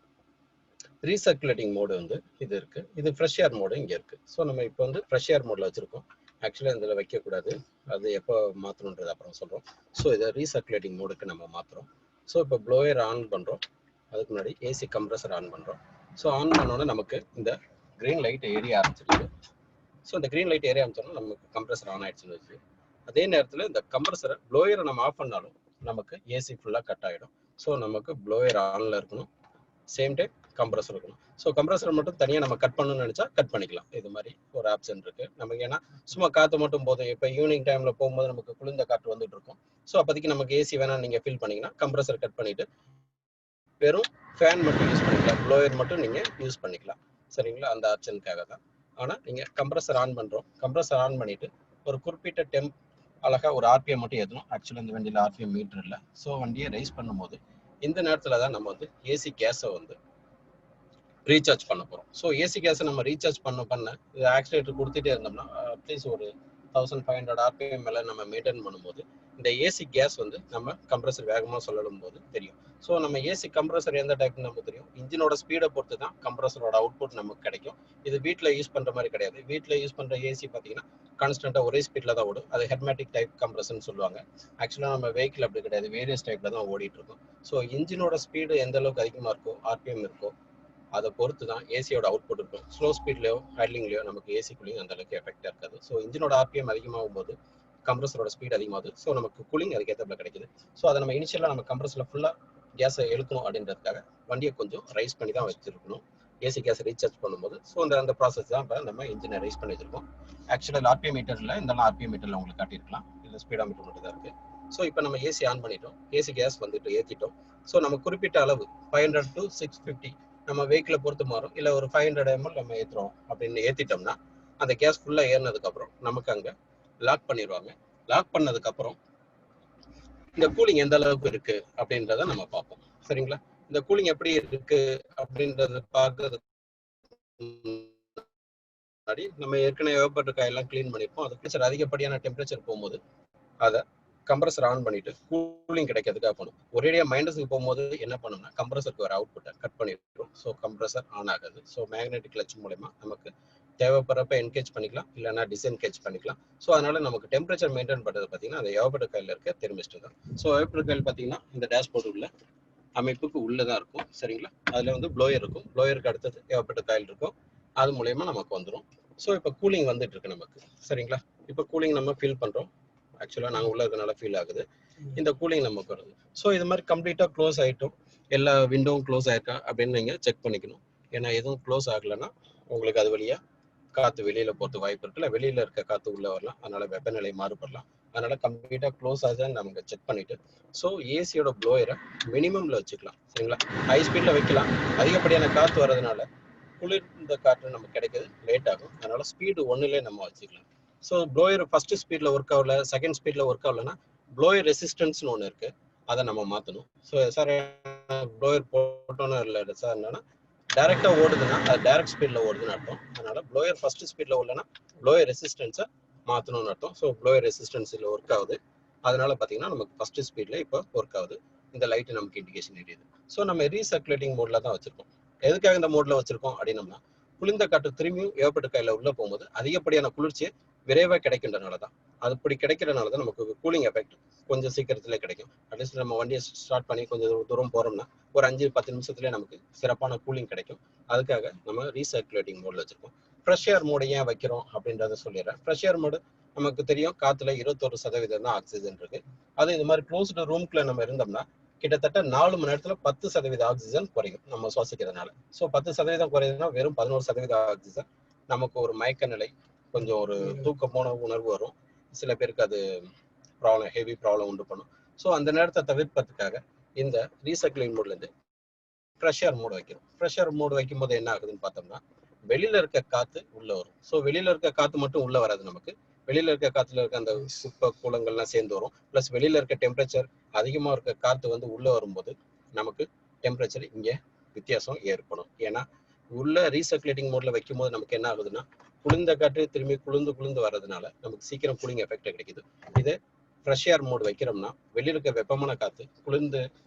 ரீசர்க்குலேட்டிங் மோடு வந்து இது இருக்குது. இது ஃப்ரெஷ் ஏர் மோடு இங்கே இருக்குது. ஸோ நம்ம இப்போ வந்து ஃப்ரெஷ் ஏர் மோடில் வச்சுருக்கோம். ஆக்சுவலாக இதில் வைக்கக்கூடாது, அது எப்போ மாற்றணுன்றது அப்புறம் சொல்கிறோம். ஸோ இதை ரீசர்க்குலேட்டிங் மோடுக்கு நம்ம மாற்றுறோம். ஸோ இப்போ ப்ளோயர் ஆன் பண்ணுறோம். அதுக்கு முன்னாடி ஏசி கம்ப்ரஸர் ஆன் பண்ணுறோம். ஸோ ஆன் பண்ணோன்னே நமக்கு இந்த க்ரீன் லைட் ஏரியா ஆரம்பிச்சிருக்கு. ஸோ இந்த க்ரீன் லைட் ஏரியா ஆரம்பிச்சோன்னா நமக்கு கம்ப்ரஸர் ஆன் ஆயிடுச்சுன்னு வச்சு, அதே நேரத்தில் இந்த கம்ப்ரஸரை ப்ளோயரை நம்ம ஆஃப் பண்ணாலும் நமக்கு ஏசி ஃபுல்லாக கட் ஆகிடும். ஸோ நமக்கு ப்ளோயர் ஆனில் இருக்கணும், சேம் டைம் கம்ப்ரஸர் இருக்கணும். ஸோ கம்ப்ரஸர் மட்டும் தனியாக நம்ம கட் பண்ணணும்னு நினச்சா கட் பண்ணிக்கலாம். இது மாதிரி ஒரு ஆப்ஷன் இருக்குது நமக்கு. ஏன்னா சும்மா காற்று மட்டும் போதும். இப்போ ஈவினிங் டைமில் போகும்போது நமக்கு குளிர்ந்த காற்று வந்துட்டு இருக்கும். ஸோ அப்போதைக்கு நமக்கு ஏசி வேணால் நீங்கள் ஃபீல் பண்ணிங்கன்னா கம்ப்ரஸர் கட் பண்ணிவிட்டு வெறும் ஃபேன் மட்டும் யூஸ் பண்ணிக்கலாம், ப்ளோயர் மட்டும் நீங்கள் யூஸ் பண்ணிக்கலாம். சரிங்களா? அந்த ஆப்ஷனுக்காக தான். ஆனால் நீங்கள் கம்ப்ரஸர் ஆன் பண்ணுறோம். கம்ப்ரஸர் ஆன் பண்ணிவிட்டு ஒரு குறிப்பிட்ட டெம்ப் அழகாக ஒரு ஆர்பிஎம் மட்டும் ஏற்றணும். ஆக்சுவலாக இந்த வண்டியில் ஆர்பிஎம் மீட்டர் இல்லை. ஸோ வண்டியை ரைஸ் பண்ணும்போது இந்த நேரத்தில் தான் நம்ம வந்து ஏசி கேஸை வந்து ரீசார்ஜ் பண்ண போகிறோம். ஸோ ஏசி கேஸை நம்ம ரீசார்ஜ் பண்ண இது ஆக்சிலேட்டர் கொடுத்துட்டே இருந்தோம்னா அட்லீஸ்ட் ஒரு 1500 ஆர்பிஎம் மேலே நம்ம மெயின்டைன் பண்ணும்போது இந்த ஏசி கேஸ் வந்து நம்ம கம்ப்ரஸர் வேகமாக சொல்லலும் போது தெரியும். ஸோ நம்ம ஏசி கம்ப்ரஸர் எந்த டைப்னு நமக்கு தெரியும். இன்ஜினோட ஸ்பீடை பொறுத்து தான் கம்ப்ரஸரோட அவுட்புட் நமக்கு கிடைக்கும். இது வீட்டில் யூஸ் பண்ணுற மாதிரி கிடையாது. வீட்டில் யூஸ் பண்ணுற ஏசி பார்த்தீங்கன்னா கான்ஸ்டன்ட்டாக ஒரே ஸ்பீடில் தான் ஓடும். அது ஹெர்மேட்டிக் டைப் கம்ப்ரஸர்னு சொல்லுவாங்க. ஆக்சுவலாக நம்ம வெஹிக்கிள் அப்படி கிடையாது, வேரியஸ் டைப்பில் தான் ஓடிட்டு இருக்கும். ஸோ இன்ஜினோட ஸ்பீடு எந்த அளவுக்கு அதிகமாக இருக்கோ, ஆர்பிஎம் இருக்கோ, அதை பொறுத்து தான் ஏசியோட அவுட்புட் இருக்கும். ஸ்லோ ஸ்பீட்லையோ ஹேட்லிங்லையோ நமக்கு ஏசி கூலிங் அந்த அளவுக்கு எஃபெக்டாக இருக்காது. ஸோ இன்ஜினோட ஆர்பிஎம் அதிகமாகும் போது கம்ப்ரஸரோட ஸ்பீட் அதிகமாகுது. ஸோ நமக்கு கூலிங் அதுக்கேற்றப்பல கிடைக்குது. ஸோ அதை நம்ம இனிஷியலாக நம்ம கம்ப்ரஸரில் ஃபுல்லாக கேஸை இழுக்கணும் அப்படின்றதுக்காக வண்டியை கொஞ்சம் ரைஸ் பண்ணி தான் வச்சிருக்கணும் ஏசி கேஸை ரீசார்ஜ் பண்ணும்போது. ஸோ அந்த ப்ராசஸ் தான் இப்போ நம்ம இன்ஜினை ரைஸ் பண்ணி வச்சிருக்கோம். ஆக்சுவலாக ஆர்பிஎம் மீட்டரில் இதெல்லாம் ஆர்பிஎம் மீட்டரில் உங்களுக்கு காட்டியிருக்கலாம், இல்லை ஸ்பீடா மீட்டர் மட்டும் தான் இருக்குது. ஸோ இப்போ நம்ம ஏசி ஆன் பண்ணிட்டோம், ஏசி கேஸ் வந்துட்டு ஏற்றிட்டோம். ஸோ நம்ம குறிப்பிட்ட அளவு 500 to 650 நம்ம வெஹிக்கிளை பொறுத்து மாறும். இல்லை ஒரு 500 ml நம்ம ஏற்றுறோம் அப்படின்னு ஏற்றிட்டோம்னா அந்த கேஸ் ஃபுல்லாக ஏறினதுக்கப்புறம் நமக்கு அங்கே லாக் பண்ணிடுவாங்க. லாக் பண்ணதுக்கப்புறம் இந்த கூலிங் எந்த அளவுக்கு இருக்கு அப்படின்றத நம்ம பார்ப்போம். சரிங்களா? இந்த கூலிங் எப்படி இருக்கு அப்படின்றத பார்க்கறதுக்கு முன்னாடி நம்ம ஏற்கனவே ஏவப்பட்ட காயெல்லாம் கிளீன் பண்ணிருப்போம். அது அதிகப்படியான டெம்பரேச்சர் போகும்போது அதை கம்ப்ரஸர் ஆன் பண்ணிட்டு கூலிங் கிடைக்கிறதுக்காக போகணும். ஒரேடியா மைனஸுக்கு போகும்போது என்ன பண்ணணும்னா கம்ப்ரஸருக்கு வர அவுட்புட்டை கட் பண்ணிடுறோம். ஸோ கம்ப்ரஸர் ஆன் ஆகாது. ஸோ மேக்னெட்டிக் கிளட்ச் மூலமா நமக்கு தேவைப்படுறப்ப என்கேஜ் பண்ணிக்கலாம், இல்லைன்னா டிஸ்என்கேஜ் பண்ணிக்கலாம். ஸோ அதனால நமக்கு டெம்பரேச்சர் மெயின்டைன் பண்ணுறது பார்த்தீங்கன்னா அந்த ஏவப்பட்ட காயில் இருக்க தெர்மிஸ்டர் தான். ஸோ ஏவப்பட்ட காயில் பார்த்தீங்கன்னா இந்த டேஷ்போர்டு உள்ள அமைப்புக்கு உள்ளதான் இருக்கும். சரிங்களா? அதில் வந்து ப்ளோயர் இருக்கும், ப்ளோயருக்கு அடுத்தது ஏவப்பட்ட காயில் இருக்கும், அது மூலயமா நமக்கு வந்துடும். ஸோ இப்போ கூலிங் வந்துட்டு இருக்கு நமக்கு. சரிங்களா? இப்போ கூலிங் நம்ம ஃபீல் பண்ணுறோம். ஆக்சுவலாக நாங்கள் உள்ள இருக்கனால ஃபீல் ஆகுது. இந்த கூலிங் நமக்கு வருது. ஸோ இது மாதிரி கம்ப்ளீட்டாக க்ளோஸ் ஆகிட்டோம், எல்லா விண்டோவும் க்ளோஸ் ஆயிருக்கா அப்படின்னு நீங்கள் செக் பண்ணிக்கணும். ஏன்னா எதுவும் க்ளோஸ் ஆகலைன்னா உங்களுக்கு அது வழியாக காற்று வெளியில் போகிறது வாய்ப்பு இருக்குல்ல, வெளியில் இருக்க காற்று உள்ளே வரலாம், அதனால வெப்பநிலை மாறுபடலாம். அதனால கம்ப்ளீட்டாக க்ளோஸ் ஆகுதுன்னு நமக்கு செக் பண்ணிட்டு ஸோ ஏசியோட ப்ளோயரை மினிமம்ல வச்சுக்கலாம். சரிங்களா? ஹை ஸ்பீடில் வைக்கலாம், அதிகப்படியான காற்று வர்றதுனால குளிர்ந்த காற்று நமக்கு கிடைக்கிறது லேட் ஆகும். அதனால ஸ்பீடு 1லே நம்ம வச்சுக்கலாம். ஸோ ப்ளோயர் ஃபர்ஸ்ட் ஸ்பீடில் ஒர்க் ஆகல, செகண்ட் ஸ்பீடில் ஒர்க் ஆகலன்னா ப்ளோயர் ரெசிஸ்டன்ஸ்னு ஒன்று இருக்கு, அதை நம்ம மாற்றணும். ஸோ சார் ப்ளோயர் போட்டோன்னு இல்லை சார், என்னன்னா டைரக்டாக ஓடுதுன்னா அது டைரக்ட் ஸ்பீடில் ஓடுதுன்னு அர்த்தம். அதனால ப்ளோயர் ஃபர்ஸ்ட் ஸ்பீடில் ஓடலன்னா ப்ளோயர் ரெசிஸ்டன்ஸை மாற்றணும்னு அர்த்தம். ஸோ ப்ளோயர் ரெசிஸ்டன்ஸில் ஒர்க் ஆகுது. அதனால பார்த்தீங்கன்னா நமக்கு ஃபர்ஸ்ட் ஸ்பீடில் இப்போ ஒர்க் ஆகுது. இந்த லைட்டு நமக்கு இண்டிகேஷன் எரியுது. ஸோ நம்ம ரீசர்க்குலேட்டிங் மோட்ல தான் வச்சிருக்கோம். எதுக்காக இந்த மோட்ல வச்சிருக்கோம் அப்படின்னம்னா குளிர்ந்த காற்று திரும்பியும் ஏவப்பட்ட காயில உள்ள போகும்போது அதிகப்படியான குளிர்ச்சியை விரைவாக கிடைக்கின்றனால தான். அது இப்படி கிடைக்கிறதுனால தான் நமக்கு கூலிங் எஃபெக்ட் கொஞ்சம் சீக்கிரத்துல கிடைக்கும். அட்லீஸ்ட் நம்ம வண்டியை ஸ்டார்ட் பண்ணி கொஞ்சம் தூரம் போறோம்னா ஒரு 5-10 நிமிஷத்துலேயே நமக்கு சிறப்பான கூலிங் கிடைக்கும். அதுக்காக நம்ம ரீசர்க்குலேட்டிங் மோட்ல வச்சிருக்கோம். ஃப்ரெஷ் ஏர் மோடு ஏன் வைக்கிறோம் அப்படின்றத சொல்லிடுறேன். ஃப்ரெஷ் ஏர் மோடு நமக்கு தெரியும், காத்துல 21% தான் ஆக்சிஜன் இருக்கு. அது இது மாதிரி க்ளோஸ்டு ரூம்குள்ள நம்ம இருந்தோம்னா கிட்டத்தட்ட 4 மணி நேரத்துல 10% ஆக்சிஜன் குறையும் நம்ம சுவாசிக்கிறதுனால. ஸோ 10% குறையுதுன்னா வெறும் 11% ஆக்சிஜன். நமக்கு ஒரு மயக்க நிலை, கொஞ்சம் ஒரு தூக்கமான உணர்வு வரும். சில பேருக்கு அது ப்ராப்ளம், ஹெவி ப்ராப்ளம் உண்டு பண்ணும். ஸோ அந்த நேரத்தை தவிர்ப்பதற்காக இந்த ரீசைக்ளிங் மோட்ல இருந்து ப்ரெஷர் மோடு வைக்கிறோம். ப்ரெஷர் மோடு வைக்கும் போது என்ன ஆகுதுன்னு பார்த்தோம்னா வெளியில இருக்க காத்து உள்ள வரும். ஸோ வெளியில இருக்க காத்து மட்டும் உள்ள வராது, நமக்கு வெளியில இருக்க காத்துல இருக்க அந்த குப்பை கூலங்கள்லாம் சேர்ந்து வரும். பிளஸ் வெளியில இருக்க டெம்பரேச்சர் அதிகமா இருக்க காத்து வந்து உள்ள வரும்போது நமக்கு டெம்பரேச்சர் இங்க வித்தியாசம் ஏற்படும். ஏன்னா உள்ள ரீசர்க்குலேட்டிங் மோட்ல வைக்கும் போது நமக்கு என்ன ஆகுதுன்னா குளிர்ந்த காற்று திரும்பி குளிர்ந்து வர்றதுனால நமக்கு சீக்கிரம் கூலிங் எஃபெக்ட் கிடைக்குது. இதே ஃப்ரெஷ் ஏர் மோடு வைக்கிறோம்னா வெளியில இருக்க வெப்பமான காத்து குளிர்ந்து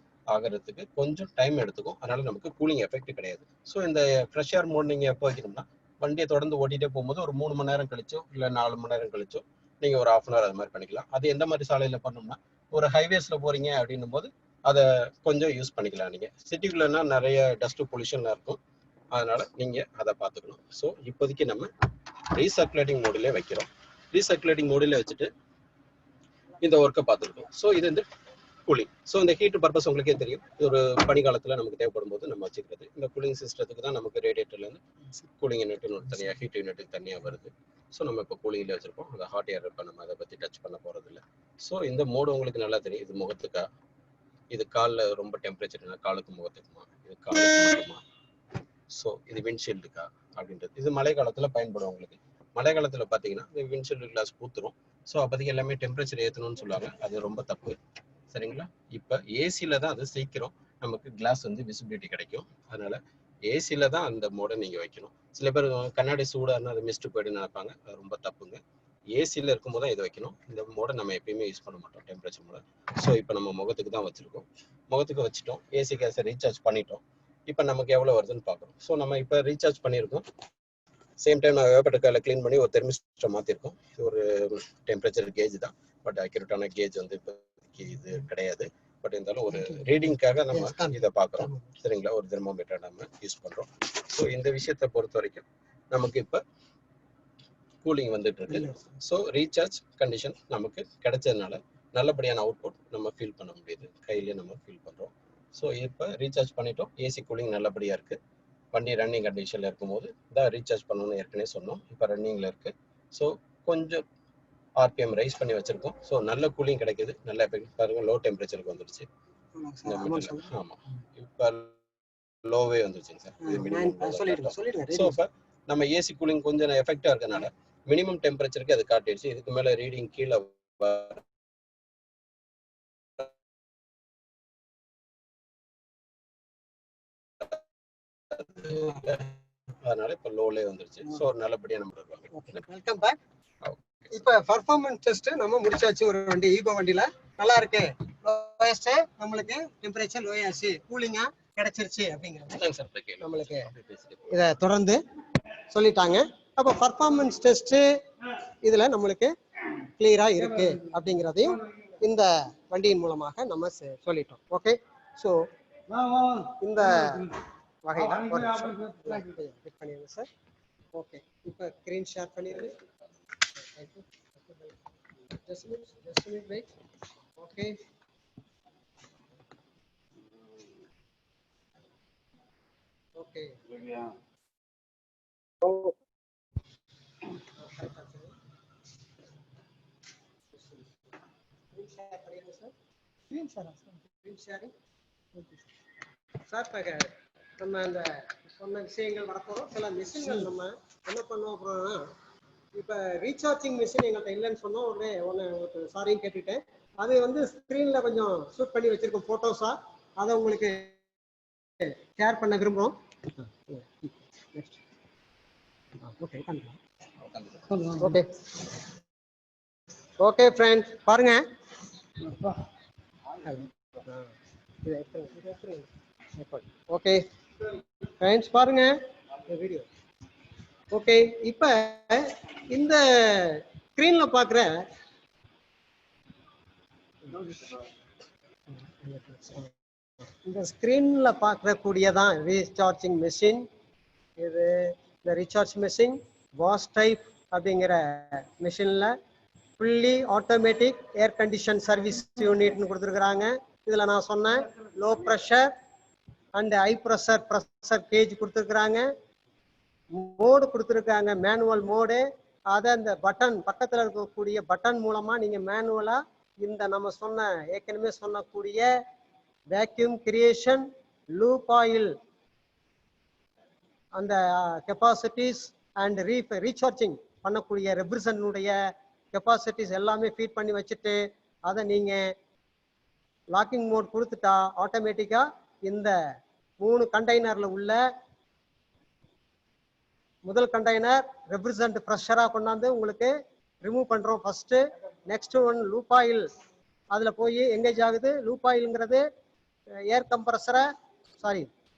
ஆகிறதுக்கு கொஞ்சம் டைம் எடுத்துக்கும். அதனால நமக்கு கூலிங் எஃபெக்ட் கிடையாது. ஸோ இந்த ஃப்ரெஷ் ஏர் மோட் நீங்க எப்போ வைக்கணும்னா வண்டியை தொடர்ந்து ஓட்டிகிட்டே போகும்போது ஒரு 3 மணி நேரம் கழிச்சோ இல்லை 4 மணி நேரம் கழிச்சோ நீங்கள் ஒரு 1/2 hour அது மாதிரி பண்ணிக்கலாம். அது எந்த மாதிரி சாலையில் பண்ணோம்னா ஒரு ஹைவேஸில் போகிறீங்க அப்படின்னும் போது அதை கொஞ்சம் யூஸ் பண்ணிக்கலாம். நீங்கள் சிட்டிக்குள்ளேனா நிறைய டஸ்ட் பொல்யூஷன்லாம் இருக்கும், அதனால நீங்கள் அதை பார்த்துக்கணும். ஸோ இப்போதைக்கு நம்ம ரீசர்க்குலேட்டிங் மோடிலே வைக்கிறோம். ரீசர்க்குலேட்டிங் மோடிலே வச்சுட்டு இந்த ஒர்க்கை பார்த்துருக்கோம். ஸோ இது வந்து கூலிங். ஸோ இந்த ஹீட் பர்பஸ் உங்களுக்கே தெரியும், இது ஒரு பனிக்காலத்தில் நமக்கு தேவைப்படும் போது நம்ம வச்சுக்கிறது. இந்த கூலிங் சிஸ்டத்துக்கு தான் நமக்கு ரேடியேட்டர்லேருந்து கூலிங் யூனிட்னு ஒரு தனியாக, ஹீட் யூனிட்டுக்கு தனியாக வருது. ஸோ நம்ம இப்போ கூலிங்கில் வச்சிருக்கோம். அந்த ஹாட் ஏர் இப்போ நம்ம அதை பற்றி டச் பண்ண போகிறது இல்லை. ஸோ இந்த மோடு உங்களுக்கு நல்லா தெரியும். இது முகத்துக்கா, இது காலில் ரொம்ப டெம்பரேச்சர்னா காலுக்கு முகத்துக்குமா, இது காலுக்கு மட்டுமா, ஸோ இது விண்ட்ஷீல்டுக்கா அப்படின்றது. இது மழை காலத்தில் பயன்படும். உங்களுக்கு மழை காலத்தில் பார்த்தீங்கன்னா இந்த விண்ட்ஷீல்டு கிளாஸ் பூத்துரும். ஸோ அப்போதைக்கு எல்லாமே டெம்பரேச்சர் ஏற்றணும்னு சொல்லுவாங்க, அது ரொம்ப தப்பு. சரிங்களா? இப்போ ஏசியில் தான் அது சீக்கிரம் நமக்கு கிளாஸ் வந்து விசிபிலிட்டி கிடைக்கும். அதனால ஏசியில் தான் அந்த மோடை நீங்கள் வைக்கணும். சில பேர் கண்ணாடி சூடாக இருந்தால் அது மிஸ்ட்டு போய்ட்டு நினைப்பாங்க, அது ரொம்ப தப்புங்க. ஏசியில் இருக்கும்போது தான் இதை வைக்கணும். இந்த மோடை நம்ம எப்பயுமே யூஸ் பண்ண மாட்டோம், டெம்பரேச்சர் மோட. ஸோ இப்போ நம்ம முகத்துக்கு தான் வச்சுருக்கோம். முகத்துக்கு வச்சுட்டோம், ஏசி கேஸை ரீசார்ஜ் பண்ணிட்டோம். இப்போ நமக்கு எவ்வளோ வருதுன்னு பார்க்குறோம். ஸோ நம்ம இப்போ ரீசார்ஜ் பண்ணியிருக்கோம். சேம் டைம் நான் வேப்பட்ட காலை க்ளீன் பண்ணி ஒரு தெர்மிஸ்டரை மாற்றிருக்கோம். இது ஒரு டெம்பரேச்சர் கேஜ் தான், பட் அக்யூரேட்டான கேஜ் வந்து இப்போ இது கிடையாது. பட் இருந்தாலும் ஒரு ரீடிங்காக நம்ம இதை பார்க்குறோம் சரிங்களா. ஒரு தெர்மோமீட்டர் நம்ம யூஸ் பண்ணுறோம். ஸோ இந்த விஷயத்தை பொறுத்த வரைக்கும் நமக்கு இப்போ கூலிங் வந்துட்டு இருக்கு. ஸோ ரீசார்ஜ் கண்டிஷன் நமக்கு கிடைச்சதுனால நல்லபடியான அவுட்புட் நம்ம ஃபீல் பண்ண முடியுது, கையிலேயே நம்ம ஃபீல் பண்ணுறோம். ஸோ இப்போ ரீசார்ஜ் பண்ணிட்டோம், ஏசி கூலிங் நல்லபடியாக இருக்குது. வண்டி ரன்னிங் கண்டிஷனில் இருக்கும்போது தான் ரீசார்ஜ் பண்ணணும்னு ஏற்கனவே சொன்னோம். இப்போ ரன்னிங்கில் இருக்குது. ஸோ கொஞ்சம் ஆர்பிஎம் ரைஸ் பண்ணி வச்சுருக்கோம். ஸோ நல்ல கூலிங் கிடைக்குது, நல்ல எஃபெக்ட் பாருங்க. லோ டெம்பரேச்சருக்கு வந்துருச்சு இந்த மீட்டரில். ஆமாம், இப்போ லோவே வந்துருச்சுங்க சார். இது மினிமம். ஸோ இப்போ நம்ம ஏசி கூலிங் கொஞ்சம் எஃபெக்டாக இருக்கனால மினிமம் டெம்பரேச்சருக்கு அது காட்டிடுச்சு. இதுக்கு மேலே ரீடிங் கீழே அதனால இப்போ லோலே வந்துருச்சு. ஸோ நல்லபடியாக நம்ம இருப்பாங்க. Welcome back. இப்போ பர்ஃபார்மன்ஸ் டெஸ்ட் நம்ம முடிச்சாச்சு. ஒரு வண்டி ஈகோ வண்டியில நல்லா இருக்கு, லோயஸ்ட் நம்மளுக்கு டெம்பரேச்சர் லோயாச்சு, கூலிங்கா கிடைச்சிருச்சு அப்படிங்கிறது நம்மளுக்கு இதை தொடர்ந்து சொல்லிட்டாங்க. அப்போ பர்ஃபார்மன்ஸ் டெஸ்ட் இதுல நம்மளுக்கு கிளியரா இருக்கு அப்படிங்கிறதையும் இந்த வண்டியின் மூலமாக நம்ம சொல்லிட்டோம். ஓகே, ஸோ இந்த வகையில ஒரு நிமிஷம் பண்ணிடுங்க சார். ஓகே, இப்போ ஸ்க்ரீன் ஷேர் பண்ணிடுங்க. Just a minute, wait. Okay. Okay. Yeah. Oh. Screen share பண்ணிடுங்க சார். Screen sharing. சார் நம்ம அந்த சொன்ன விஷயங்கள் வரப்போறோம். சில மிஷின்கள் நம்ம என்ன பண்ணுவோம் அப்படின்னா, இப்போ ரீசார்ஜிங் மிஷின் எங்கள்கிட்ட இல்லைன்னு சொன்னோம். உடனே ஒன்று சாரியும் கேட்டுட்டேன். அது வந்து ஸ்க்ரீன்ல கொஞ்சம் ஷூட் பண்ணி வச்சிருக்கோம் போட்டோஸா, அதை உங்களுக்கு ஷேர் பண்ண விரும்புகிறோம். ஓகே ஓகே ஃப்ரெண்ட்ஸ், பாருங்க. ஓகே ஃப்ரெண்ட்ஸ், பாருங்க வீடியோ. ஓகே, இப்ப இந்த ஸ்கிரீன்ல பாக்குற கூடியதான் ரீசார்ஜிங் மெஷின். இது இந்த ரீசார்ஜ் மெஷின் வாஷ் டைப் அப்படிங்கிற மெஷின்ல fully automatic air condition service யூனிட்னு கொடுத்துருக்குறாங்க. இதுல நான் சொன்னேன் low pressure and high pressure gauge கொடுத்துருக்குறாங்க. மோடு கொடுத்துருக்காங்க, மேனுவல் மோடு. அதை அந்த பட்டன் பக்கத்தில் இருக்கக்கூடிய பட்டன் மூலமா நீங்க மேனுவலா இந்த நம்ம சொன்ன ஏற்கனவே சொன்னக்கூடிய வேக்யூம் கிரியேஷன், லூப் ஆயில், அந்த கெப்பாசிட்டிஸ் அண்ட் ரீசார்ஜிங் பண்ணக்கூடிய ரெப்ரிசன்னுடைய கெப்பாசிட்டிஸ் எல்லாமே ஃபீட் பண்ணி வச்சுட்டு அதை நீங்க லாக்கிங் மோட் கொடுத்துட்டா ஆட்டோமேட்டிக்கா இந்த 3 கண்டெய்னர்ல உள்ள முதல் கண்டெய்னர் ரெப்ரிசன்ட் ப்ரெஷரா கொண்டாந்து உங்களுக்கு ரிமூவ் பண்றோம் first. Next one loop oil, அதுல போய் எங்கேஜ் ஆகுது. லூப் ஆயில்ங்கிறது ஏர்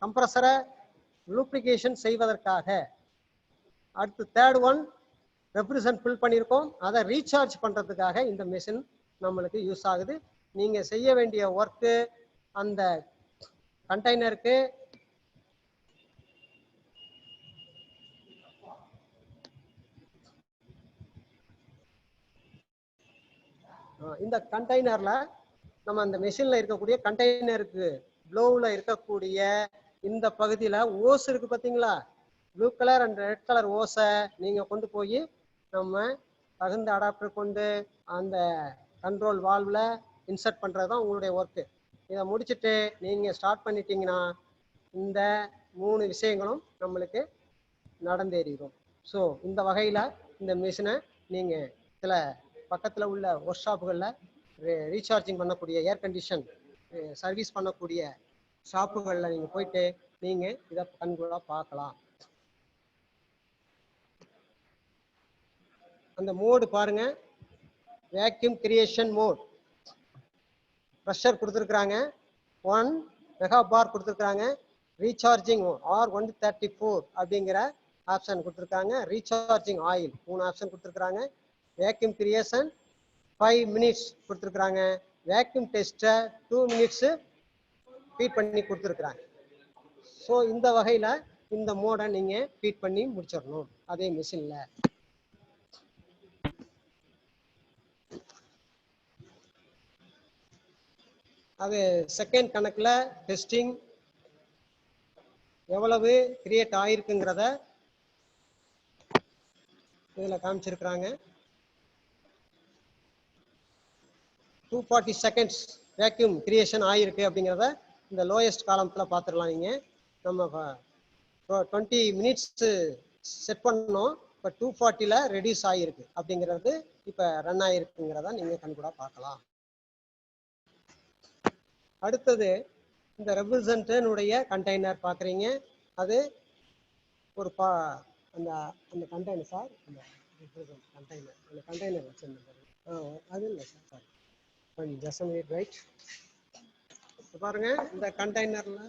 கம்ப்ரஸரை லூப்ளிகேஷன் செய்வதற்காக. அடுத்து தேர்ட் ஒன் ரெப்ரிசன்ட் ஃபில் பண்ணியிருக்கோம், அதை ரீசார்ஜ் பண்றதுக்காக இந்த மெஷின் நம்மளுக்கு யூஸ் ஆகுது. நீங்க செய்ய வேண்டிய ஒர்க்கு அந்த கண்டெய்னருக்கு இந்த கண்டெய்னர்ல நம்ம அந்த மெஷின்ல இருக்கக்கூடிய கண்டெய்னருக்கு ப்ளோவில் இருக்கக்கூடிய இந்த பகுதியில ஓஸ் இருக்கு பார்த்தீங்களா, blue colour and red colour ஓஸை நீங்க கொண்டு போய் நம்ம தகுந்த அடாப்டர் கொண்டு அந்த கண்ட்ரோல் வால்வ்ல இன்சர்ட் பண்றது தான் உங்களுடைய ஒர்க்கு. இதை முடிச்சுட்டு நீங்க ஸ்டார்ட் பண்ணிட்டீங்கன்னா இந்த 3 விஷயங்களும் நம்மளுக்கு நடந்தேறிடும். ஸோ இந்த வகையில இந்த மிஷினை நீங்க சில பக்கத்தில் உள்ள ஒர்க் ஷாப்புகளில் ரீசார்ஜிங் பண்ணக்கூடிய ஏர் கண்டிஷன் சர்வீஸ் பண்ணக்கூடிய ஷாப்புகளில் நீங்கள் போயிட்டு நீங்கள் இதை கண்கூடாக பார்க்கலாம். அந்த மோடு பாருங்க, வேக்யூம் கிரியேஷன் மோட். ப்ரெஷர் கொடுத்துருக்குறாங்க, 1 மெகாபார் கொடுத்துருக்குறாங்க. ரீசார்ஜிங் R134 அப்படிங்கிற ஆப்ஷன் கொடுத்துருக்காங்க. ரீசார்ஜிங் ஆயில் 3 ஆப்ஷன் கொடுத்துருக்குறாங்க. வேக்யூம் கிரியேஷன் 5 minutes கொடுத்துருக்குறாங்க. வேக்யூம் டெஸ்ட்டை 2 minutes ஃபீட் பண்ணி கொடுத்துருக்குறாங்க. ஸோ இந்த வகையில் இந்த மோடை நீங்கள் ஃபீட் பண்ணி முடிச்சிடணும் அதே மிஷினில். அது செகண்ட் கணக்கில் டெஸ்டிங் எவ்வளவு கிரியேட் ஆயிருக்குங்கிறத இதில் காமிச்சிருக்கிறாங்க. 240 seconds வேக்யூம் கிரியேஷன் ஆயிருக்கு அப்படிங்கிறத இந்த லோயஸ்ட் காலத்தில் பார்த்துடலாம். நீங்கள் நம்ம 20 minutes செட் பண்ணோம், இப்போ 240ல் ரெடியூஸ் ஆகிருக்கு அப்படிங்கிறது இப்போ ரன் ஆகிருக்குங்கிறத நீங்கள் கண்கூட பார்க்கலாம். அடுத்தது இந்த ரெப்ரசன்டனுடைய கண்டெய்னர் பார்க்குறீங்க. அது ஒரு அந்த அந்த கண்டெய்னர் சார், அந்த கண்டெய்னர் அந்த கண்டெய்னர் வச்சுருந்தேன். அது இல்லை sir, sorry just minute right. பாருங்க இந்த கண்டெய்னர்ல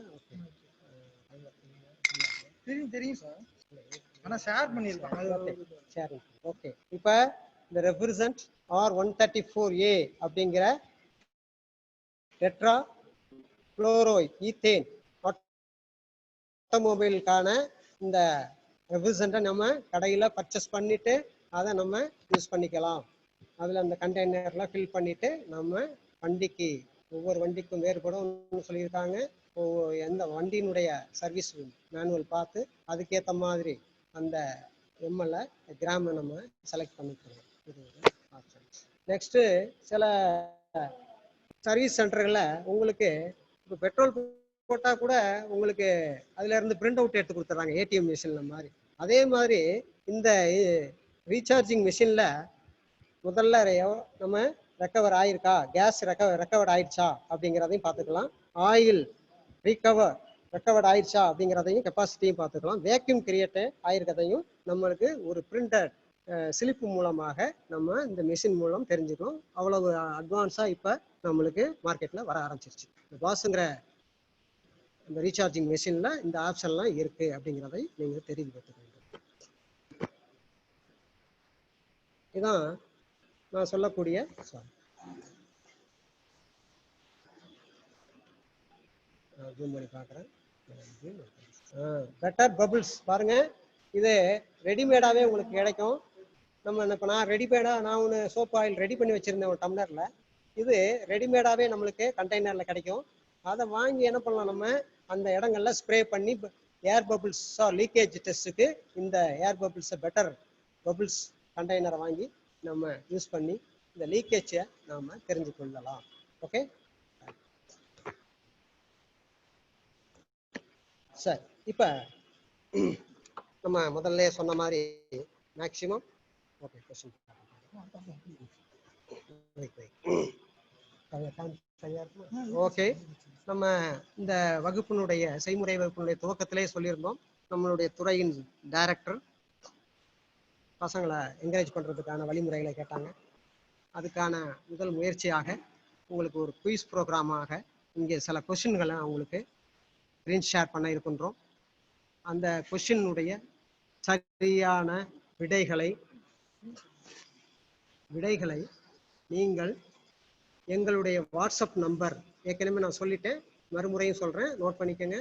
தெரியும் சார், ஆனா ஷேர் பண்ணிருக்காங்க. Sharing okay. இப்போ இந்த ரெப்ரசன்ட் R134A அப்படிங்கிற டெட்ரா குளோரோ ஈத்தேன் ஆட்டோமொபைலுக்கான இந்த ரெப்ரசன்ட்டை நம்ம கடையில் பர்ச்சேஸ் பண்ணிட்டு அதை நம்ம யூஸ் பண்ணிக்கலாம். அதில் அந்த கண்டெய்னர்லாம் ஃபில் பண்ணிட்டு நம்ம வண்டிக்கு ஒவ்வொரு வண்டிக்கும் வேறுபடும் சொல்லியிருக்காங்க. எந்த வண்டியினுடைய சர்வீஸ் மேனுவல் பார்த்து அதுக்கேற்ற மாதிரி அந்த எம்எல்ஏ கிராமை நம்ம செலக்ட் பண்ணிக்கலாம். இது ஒரு ஆப்ஷன். நெக்ஸ்ட்டு சில சர்வீஸ் சென்டர்களில் உங்களுக்கு இப்போ பெட்ரோல் போட்டால் கூட உங்களுக்கு அதுலேருந்து பிரிண்ட் அவுட் எடுத்து கொடுத்துட்றாங்க ஏடிஎம் மிஷினில் மாதிரி. அதே மாதிரி இந்த ரீசார்ஜிங் மிஷினில் முதல்ல நம்ம ரெக்கவர் ஆயிருக்கா, கேஸ் ரெக்கவர் ஆயிடுச்சா அப்படிங்கிறதையும் பார்த்துக்கலாம். ஆயில் ரெக்கவர்ட் ஆயிடுச்சா அப்படிங்கிறதையும் கெப்பாசிட்டியும் பார்த்துக்கலாம். வேக்யூம் கிரியேட் ஆயிருக்கதையும் நம்மளுக்கு ஒரு பிரிண்டட் ஸ்லிப் மூலமாக நம்ம இந்த மிஷின் மூலம் தெரிஞ்சுக்கலாம். அவ்வளவு அட்வான்ஸாக இப்போ நம்மளுக்கு மார்க்கெட்டில் வர ஆரம்பிச்சிருச்சு. இந்த பாஸுங்கிற இந்த ரீசார்ஜிங் மிஷினில் இந்த ஆப்ஷன்லாம் இருக்குது அப்படிங்கிறதை நீங்கள் தெரிஞ்சுக்க வேண்டும். இதுதான் நான் சொல்லக்கூடிய ஜூம் பண்ணி பார்க்குறேன். பெட்டர் பபிள்ஸ் பாருங்க, இது ரெடிமேடாகவே உங்களுக்கு கிடைக்கும். நம்ம இப்போ நான் ரெடிமேடாக நான் ஒன்று சோப் ஆயில் ரெடி பண்ணி வச்சுருந்தேன் ஒரு டம்ளரில். இது ரெடிமேடாகவே நம்மளுக்கு கண்டெய்னரில் கிடைக்கும். அதை வாங்கி என்ன பண்ணலாம், நம்ம அந்த இடங்கள்ல ஸ்ப்ரே பண்ணி ஏர் பபிள்ஸ் லீக்கேஜ் டெஸ்ட்டுக்கு இந்த ஏர் பபிள்ஸை பெட்டர் பபிள்ஸ் கண்டெய்னரை வாங்கி நம்ம யூஸ் பண்ணி இந்த லீக்கேஜை நாம் தெரிஞ்சு கொள்ளலாம். Okay sir. இப்போ நம்ம முதல்ல சொன்ன மாதிரி மேக்சிமம் ஓகே கொஸ்டின் ஓகே. நம்ம இந்த வகுப்பினுடைய செய்முறை வகுப்பினுடைய துவக்கத்திலே சொல்லியிருந்தோம், நம்மளுடைய துறையின் டைரக்டர் பசங்களை என்கரேஜ் பண்ணுறதுக்கான வழிமுறைகளை கேட்டாங்க. அதுக்கான முதல் முயற்சியாக உங்களுக்கு ஒரு குயிஸ் ப்ரோக்ராமாக இங்கே சில கொஸ்டின்களை அவங்களுக்கு ஸ்க்ரீன் ஷேர் பண்ண இருக்கின்றோம். அந்த கொஸ்டினுடைய சரியான விடைகளை நீங்கள் எங்களுடைய வாட்ஸ்அப் நம்பர் ஏற்கனவே நான் சொல்லிட்டேன், மறுமுறையும் சொல்கிறேன், நோட் பண்ணிக்கோங்க.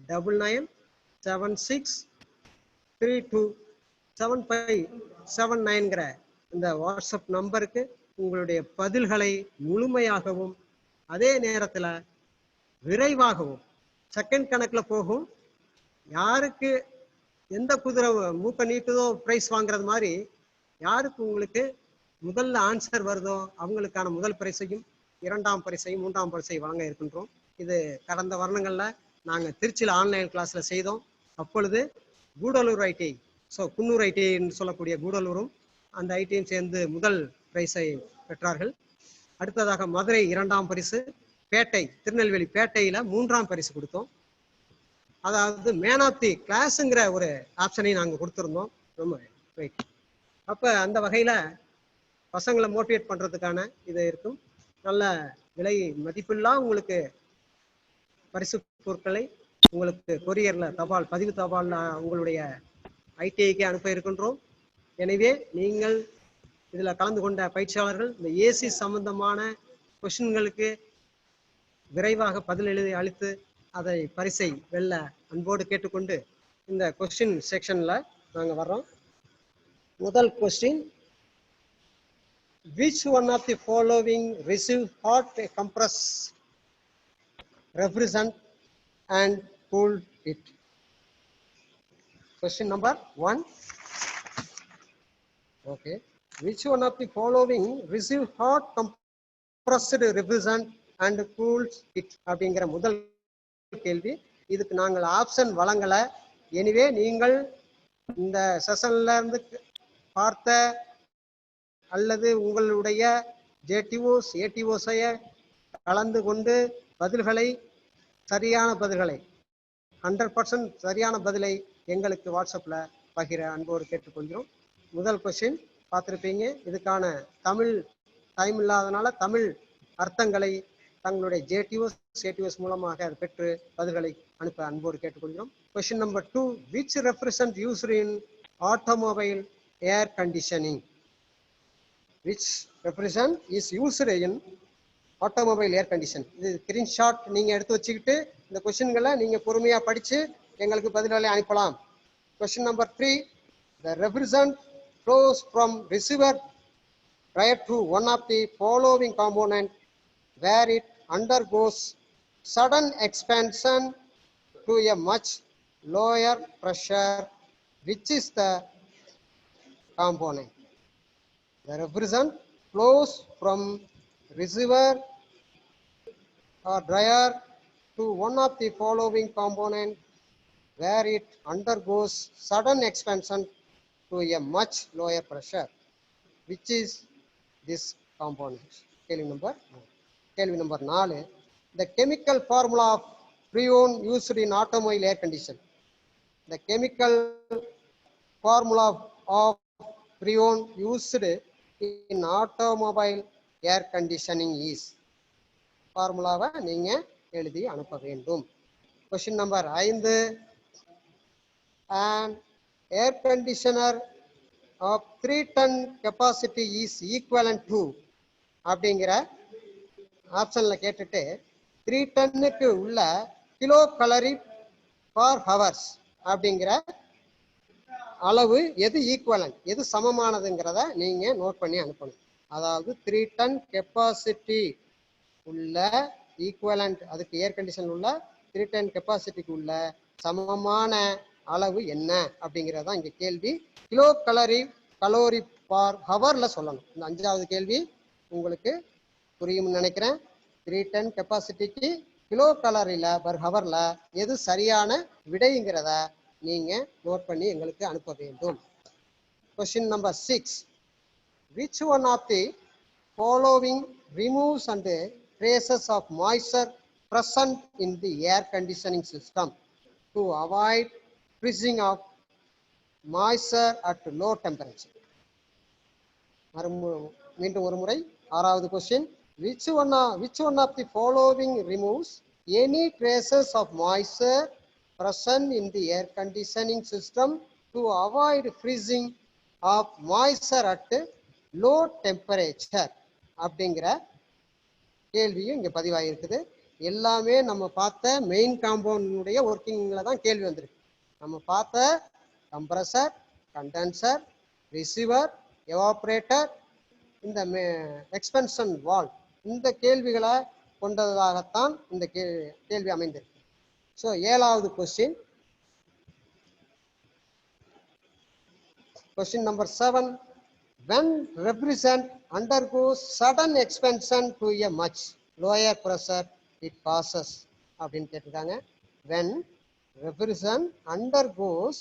9976327579ங்கிற இந்த வாட்ஸ்அப் நம்பருக்கு உங்களுடைய பதில்களை முழுமையாகவும் அதே நேரத்தில் விரைவாகவும் செகண்ட் கணக்கில் போகும். யாருக்கு எந்த குதிரை மூக்க நீட்டுதோ ப்ரைஸ் வாங்குறது மாதிரி யாருக்கு உங்களுக்கு முதல்ல ஆன்சர் வருதோ அவங்களுக்கான முதல் பரிசையும் 2ஆம் பரிசையும் 3ஆம் பரிசையும் வழங்க இருக்கின்றோம். இது கடந்த வருடங்களில் நாங்கள் திருச்சியில் ஆன்லைன் கிளாஸில் செய்தோம். அப்பொழுது கூடலூர் ஐடி, குன்னூர் ஐடின்னு சொல்லக்கூடிய கூடலூரும் அந்த ஐடியும் சேர்ந்து முதல் பிரைஸை பெற்றார்கள். அடுத்ததாக மதுரை 2ஆம் பரிசு, பேட்டை திருநெல்வேலி பேட்டையில் 3ஆம் பரிசு கொடுத்தோம். அதாவது மேன் ஆஃப் தி கிளாஸுங்கிற ஒரு ஆப்ஷனையும் நாங்கள் கொடுத்துருந்தோம். ரொம்ப ரைட். அப்போ அந்த வகையில் பசங்களை மோட்டிவேட் பண்ணுறதுக்கான இது இருக்கும். நல்ல விலை மதிப்பில்லா உங்களுக்கு பரிசு பொருட்களை உங்களுக்கு கொரியரில் பதிவு தபால் உங்களுடைய ஐடிஐக்கு அனுப்ப இருக்கின்றோம். எனவே நீங்கள் இதுல கலந்து கொண்ட பயிற்சியாளர்கள் இந்த ஏசி சம்பந்தமான கொஸ்டின்களுக்கு விரைவாக பதில் எழுதி அளித்து அதை பரிசை வெல்ல அன்போடு கேட்டுக்கொண்டு இந்த கொஸ்டின் செக்ஷன்ல நாங்க வர்றோம். முதல் question, which one of the following receive hot compress refrigerant and cool it? Question number 1. Okay, which one of the following receive hot compressed refrigerant and cools it? அப்படிங்கிற முதல் கேள்வி. இதுக்கு நாங்கள் ஆப்ஷன் வழங்கல. எனிவே நீங்கள் இந்த செஷன்ல இருந்து பார்த்த அல்லது உங்களுடைய ஜேடிஓஸ் ஏடிஓஸை கலந்து கொண்டு பதில்களை சரியான பதில்களை 100% சரியான பதிலை எங்களுக்கு வாட்ஸ்அப்ல பகிர அன்போடு கேட்டுக்கொள்கிறோம். முதல் கொஸ்டின் பார்த்துருப்பீங்க. இதுக்கான தமிழ் டைம் இல்லாதனால தமிழ் அர்த்தங்களை தங்களுடைய ஜேடிஓஸ் ஏடிஓஸ் மூலமாக அதை பெற்று பதில்களை அனுப்ப அன்போடு கேட்டுக்கொள்கிறோம். Question number 2, which refrigerant used in automobile air conditioning? Which refrigerant is used in automobile air conditioning? இது ஸ்கிரீன்ஷாட் நீங்க எடுத்து வச்சுக்கிட்டு இந்த கொஸ்டின்களை நீங்க பொறுமையா படிச்சு எங்களுக்கு பதில்களை அனுப்பலாம். Question number 3, the refrigerant flows from receiver prior to one of the following component where it undergoes sudden expansion to a much lower pressure. Which is the component? The refrigerant flows from receiver or dryer to one of the following component where it undergoes sudden expansion to a much lower pressure. Which is this component? Kelvin number 4. The chemical formula of freon used in automobile air conditioning. The chemical formula of freon used in automobile air conditioning is. ஃபார்முலாவை நீங்க எழுதி அனுப்ப வேண்டும். Question number 5, an air conditioner of 3 ton capacity is equivalent to அப்படிங்கிற ஆப்ஷன்ல கேட்டுட்டு 3 டன்னுக்கு உள்ள கிலோ கலரி பர் ஹவர்ஸ் அப்படிங்கிற அளவு எது ஈக்குவலன்ட், எது சமமானதுங்கிறத நீங்க நோட் பண்ணி அனுப்பணும். அதாவது 3 டன் கெப்பாசிட்டி உள்ள ஈக்குவலன்ட், அதுக்கு ஏர் கண்டிஷன் உள்ள 3 டன் கெப்பாசிட்டிக்கு உள்ள சமமான அளவு என்ன அப்படிங்கிறதா இங்க கேள்வி. கிலோ கலோரி பார் ஹவர்ல சொல்லணும். இந்த 5வது கேள்வி உங்களுக்கு புரியும்னு நினைக்கிறேன். 3 டன் கெப்பாசிட்டிக்கு கிலோ கலரில பர் ஹவர்ல எது சரியான விடைங்கிறத நீங்க நோட் பண்ணி எங்களுக்கு அனுப்ப வேண்டும். Question number 6, which one of the following removes and traces of moisture present in the air conditioning system to avoid freezing of moisture at low temperature? மீண்டும் ஒரு முறை 6வது question, which one of the following removes any traces of moisture present in the air conditioning system to avoid freezing of moisture at low temperature அப்படிங்கிற கேள்வியும் இங்க பதிவாயிருக்குது. எல்லாமே நம்ம பார்த்த மெயின் காம்பவுண்டுடைய ஒர்க்கிங்ல தான் கேள்வி வந்திருக்கு. நம்ம பார்த்த கம்ப்ரஸர், கண்டென்சர், ரிசீவர், எவாபரேட்டர், இந்த எக்ஸ்பென்ஷன் வால்வ், இந்த கேள்விகளை கொண்டதாகத்தான் இந்த கேள்வி அமைந்திருக்கு. ஸோ 7வது question, question number 7, when refrigerant undergoes sudden expansion to a much lower pressure it causes அப்படின்னு கேட்டிருக்காங்க. when refrigerant undergoes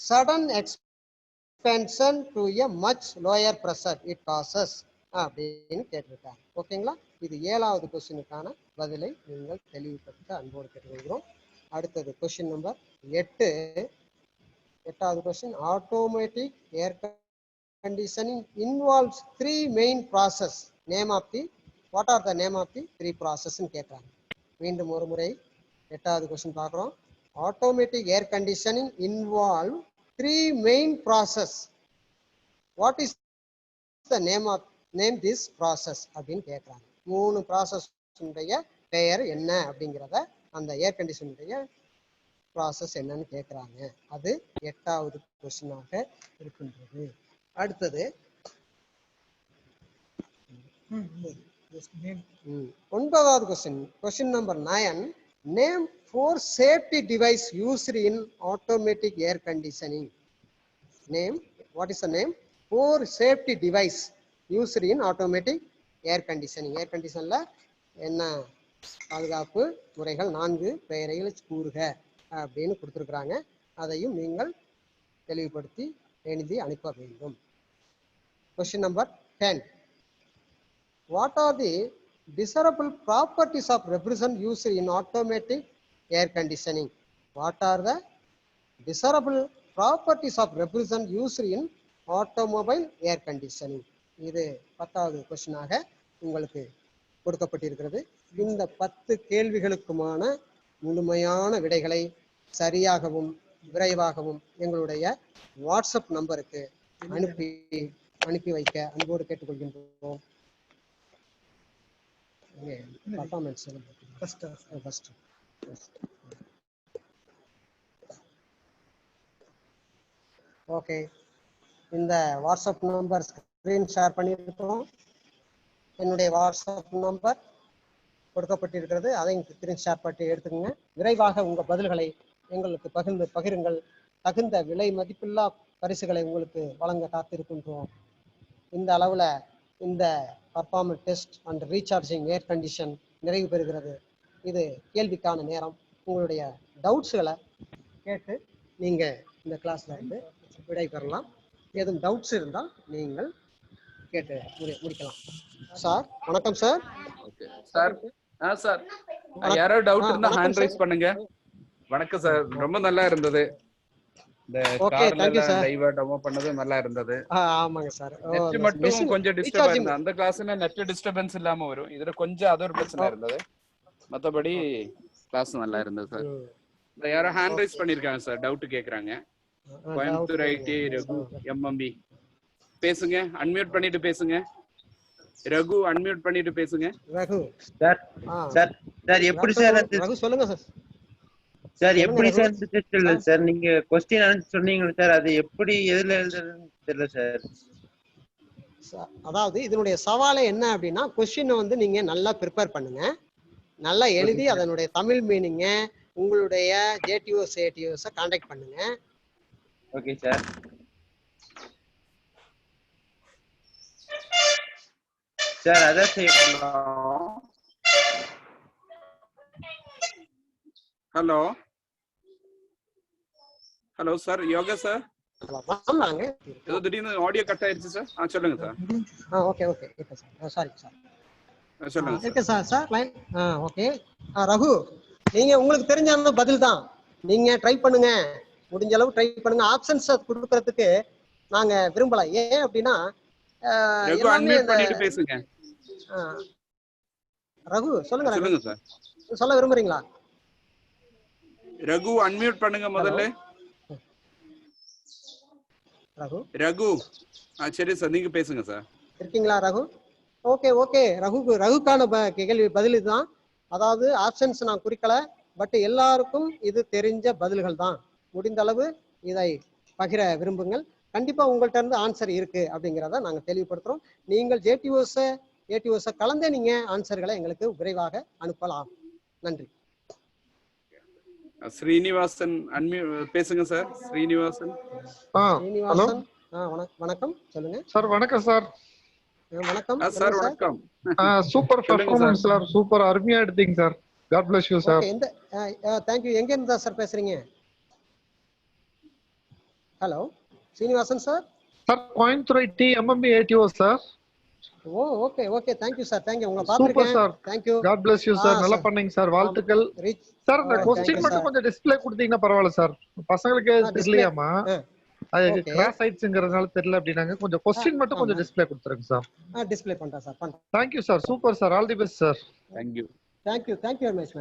sudden expansion to a much lower pressure it causes அப்படின்னு கேட்டிருக்காங்க. ஓகேங்களா? இது 7வது கொஸ்டினுக்கான பதிலை நீங்கள் தெளிவுபடுத்த அன்போடு கேட்டுக்கொள்கிறோம். அடுத்தது கொஸ்டின் நம்பர் 8, 8வது question, automatic air conditioning involves 3 main process. What are the name of the 3 process ன்னு கேட்கிறாங்க. மீண்டும் ஒரு முறை 8வது கொஸ்டின் பார்க்குறோம். automatic air conditioning involve 3 main process. What is the name this process அப்படின்னு கேட்குறாங்க. 3 ப்ராசஸ்னுடைய பெயர் என்ன அப்படிங்கிறத, அந்த ஏர் கண்டிஷனுடைய ப்ராசஸ் என்னன்னு கேட்குறாங்க. அது 8வது கொஸ்டினாக இருக்கின்றது. அடுத்தது 9வது question, question number 9. Name 4 safety device used in automatic air conditioning. Name, what is the name? 4 safety device used in automatic air conditioning. Air கண்டிஷன்ல என்ன பாதுகாப்பு முறைகள் 4 பெயரைகள் கூறுக அப்படின்னு கொடுத்துருக்குறாங்க. அதையும் நீங்கள் தெளிவுபடுத்தி எழுதி அனுப்ப வேண்டும். Question number 10. What are the desirable properties of refrigerant used in automatic air conditioning? What are the desirable properties of refrigerant used in automobile air conditioning? இது 10வது கொஸ்டினாக உங்களுக்கு கொடுக்கப்பட்டிருக்கிறது. இந்த 10 கேள்விகளுக்குமான முழுமையான விடைகளை சரியாகவும் விரைவாகவும் எங்களுடைய வாட்ஸ்அப் நம்பருக்கு அனுப்பி வைக்க அன்போடு கேட்டுக்கொள்கின்றோம். Performance first. ஓகே, இந்த வாட்ஸ்அப் நம்பர் ஸ்கிரீன் ஷேர் பண்ணியிருக்கிறோம். என்னுடைய வாட்ஸ்அப் நம்பர் கொடுக்கப்பட்டிருக்கிறது. அதையும் ஸ்கிரீன் ஷேர் பண்ணி எடுத்துக்கோங்க. விரைவாக உங்கள் பதில்களை எங்களுக்கு பகிருங்கள். தகுந்த விலை மதிப்பில்லா பரிசுகளை உங்களுக்கு வழங்க காத்திருக்கின்றோம். இந்த அளவில் இந்த performance test and recharging air condition நிறைவு பெறுகிறது. இது கேள்விக்கான நேரம். உங்களுடைய டவுட்ஸுகளை கேட்டு நீங்கள் இந்த கிளாஸில் இருந்து விடை பெறலாம். ஏதும் டவுட்ஸ் இருந்தால் நீங்கள் கேட்டு முடிக்கலாம். சார் வணக்கம் சார். சார் சார், யாராவது டவுட் இருந்தா ஹேண்ட் ரைஸ் பண்ணுங்க. வணக்கம் சார், ரொம்ப நல்லா இருந்தது. இந்த கார்ல லைவா டெமோ பண்ணது நல்லா இருந்தது. ஆமாங்க சார். நெட் மட்டும் கொஞ்சம் டிஸ்டர்ப் ஆயிருந்தது. அந்த கிளாஸ்ல நெட் டிஸ்டர்பன்ஸ் இல்லாம வரும். இதுல கொஞ்சம் அது ஒரு பிரச்சனை இருந்தது. மத்தபடி கிளாஸ் நல்லா இருந்தது சார். இந்த யாரோ ஹேண்ட் ரைஸ் பண்ணிருக்காங்க சார், டவுட் கேக்குறாங்க. Coimbatore ID Raghu MMP. பேசுங்க, அன்மியூட் பண்ணிட்டு பேசுங்க. ரகு அன்மியூட் பண்ணிட்டு பேசுங்க. ரகு சார் சார் சார் எப்படி சார் ரகு சொல்லுங்க சார். சார் எப்படி சார் டெஸ்ட் எழுதுறது சார்? நீங்க क्वेश्चन ஆன்சர் சொன்னீங்க சார், அது எப்படி எதுல எழுதுறதுன்னு தெரியல சார். அதாவது இதனுடைய சவாலே என்ன அப்படின்னா, क्वेश्चन வந்து நீங்க நல்லா ப்ரிப்பேர் பண்ணுங்க. நல்லா எழுதி அதனுடைய தமிழ் மீனிங்க உங்களுடைய ஜேடிஓஸ் ஏடிஓஸ் கான்டாக்ட் பண்ணுங்க. Okay sir. சார் அதான் செய்யணும். Hello hello sir, Yoga sir. ஆமாங்க, ஏதோ திடீர்னு ஆடியோ கட் ஆயிருச்சு சார். சொல்லுங்க sir. Okay okay okay sir. Sorry sir. சொல்லுங்க okay sir line. Okay Raghu, நீங்க உங்களுக்கு தெரிஞ்ச அந்த பதில் தான். நீங்க ட்ரை பண்ணுங்க, முடிஞ்ச அளவு ட்ரை பண்ணுங்க. ஆப்ஷன்ஸ் கொடுக்கறதுக்கு நாங்க விரும்பல. ஏன் அப்படின்னா ரகு அன்மியூட் பண்ணிட்டு பேசுங்க. ரகு சொல்லுங்க. சொல்லுங்க சார். சொல்ல விரும்புறீங்களா? ரகு அன்மியூட் பண்ணுங்க முதல்ல. ரகு சரி சார், நீங்க பேசுங்க சார். இருக்கீங்களா ரகு? Okay okay. ரகுக்கான கேள்வி பதில் இதுதான். அதாவது ஆப்ஷன்ஸ் நான் குறிக்கல, பட் எல்லாருக்கும் இது தெரிஞ்ச பதில்கள் தான். முடிந்த அளவு இதை பகிர விரும்புங்கள். கண்டிப்பா உங்கள்கிட்ட இருந்து ஆன்சர் இருக்கு அப்படிங்கிறத நாங்க தெளிவுபடுத்துறோம். நீங்கள் ஏடிஓஸ் கலந்தே நீங்க ஆன்சர்களை எங்களுக்கு விரைவாக அனுப்பலாம். நன்றி. ஸ்ரீனிவாசன் பேசுங்க சார். ஸ்ரீனிவாசன். வணக்கம், சொல்லுங்க சார். வணக்கம் சார். வணக்கம் சார். வணக்கம். Super performance sir. சூப்பர், அருமையா எடுத்தீங்க sir. God bless you sir. Thank you. எங்க இருந்தா சார் பேசுறீங்க? Hello Srinivasan sir. Sir Coimbatore IT MMB ADO sir. Oh okay okay. Thank you sir. Thank you. உங்களை பாத்துர்க்கேன். Sir. Thank you. God bless you sir. நல்லா பண்ணீங்க சார். வாழ்த்துக்கள் சார். இந்த क्वेश्चन மட்டும் கொஞ்சம் டிஸ்ப்ளே கொடுத்தீங்கன்னா பரவாயில்லை சார். பசங்களுக்கு தெரியலையாமா, அது கிராஸ் ஆயிடுச்சுங்கிறதுனால தெரியல அப்படினாங்க. கொஞ்சம் क्वेश्चन மட்டும் கொஞ்சம் டிஸ்ப்ளே கொடுத்துருங்க சார். டிஸ்ப்ளே பண்றேன் sir. Thank you sir. Super sir. All the best sir. Thank you. Thank you very much.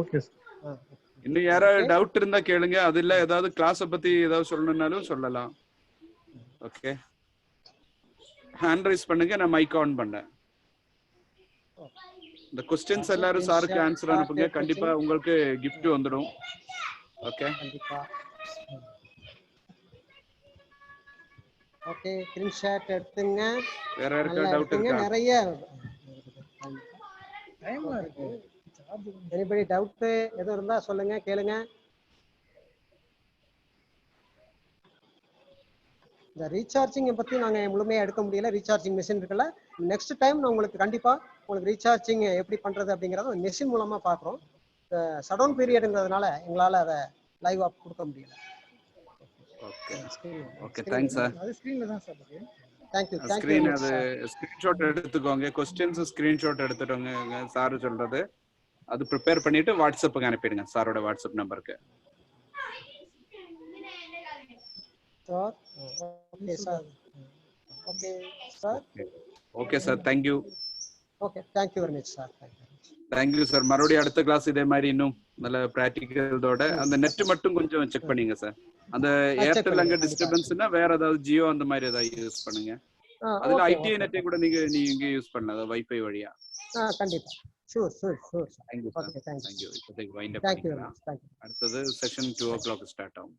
Okay sir. இன்னும் யாராவது டவுட் இருந்தா கேளுங்க. அது இல்ல ஏதாவது கிளாஸ பத்தி ஏதாவது சொல்லணும்னாலும் சொல்லலாம். ஓகே. ஹேண்ட் ரைஸ் பண்ணுங்க, நான் மைக் ஆன் பண்ணேன். இந்த क्वेश्चंस எல்லாரும் சாருக்கு ஆன்சர் அனுப்புங்க, கண்டிப்பா உங்களுக்கு gift வந்துடும். ஓகே, கண்டிப்பா. ஓகே, ஸ்கிரீன்ஷாட் எடுத்துங்க. வேற யாருக்கா டவுட் இருக்கா? நிறைய டைம்ல இருக்கு. எனிபடி டவுட் எதுவும் இருந்தா சொல்லுங்க, கேளுங்க. இந்த ரீசார்ஜிங் பத்தி நாங்க முழுமையா எடுக்க முடியல. ரீசார்ஜிங் மெஷின் இருக்குல்ல, நெக்ஸ்ட் டைம் நான் உங்களுக்கு கண்டிப்பா உங்களுக்கு ரீசார்ஜிங் எப்படி பண்றது அப்படிங்கறத மெஷின் மூலமா பாக்குறோம். ஷட்டவுன் பீரியட்ங்கிறதுனால எங்களால அதை லைவா கொடுக்க முடியல. Okay okay, thanks sir. அது ஸ்கிரீன்ல தான் சார் இருக்கு. தேங்க்யூ. ஸ்கிரீன் அது ஸ்கிரீன்ஷாட் எடுத்துக்கோங்க, क्वेश्चंस ஸ்கிரீன்ஷாட் எடுத்துட்டோங்க சார் சொல்றது. அது ப்ரிப்பேர் பண்ணிட்டு வாட்ஸ்அப்புக்கு அனுப்பிடுங்க சாரோட வாட்ஸ்அப் நம்பருக்கு. Sir okay sir. Okay sir. Okay sir, thank you. Okay, thank you very much sir. Thank you sir. மறுபடியும் அடுத்த கிளாஸ் இதே மாதிரி இன்னும் நல்ல பிராக்டிகலோட அந்த நெட் மட்டும் கொஞ்சம் செக் பண்ணீங்க சார். அந்த ஏர்டெல் அங்க டிஸ்டர்பன்ஸ்னா வேற ஏதாவது ஜியோ அந்த மாதிரி ஏதாவது யூஸ் பண்ணுங்க. அதுல ஐடிஐ நெட்டை கூட நீங்க யூஸ் பண்ணலாம், அது வைஃபை வழியா. கண்டிப்பா. Sure. Thank you sir. Okay, thank you. இப்போதைக்கு வைண்ட் அப் பண்ணிக்கலாம். அடுத்தது செஷன் 2 o'clock ஸ்டார்ட் ஆகும்.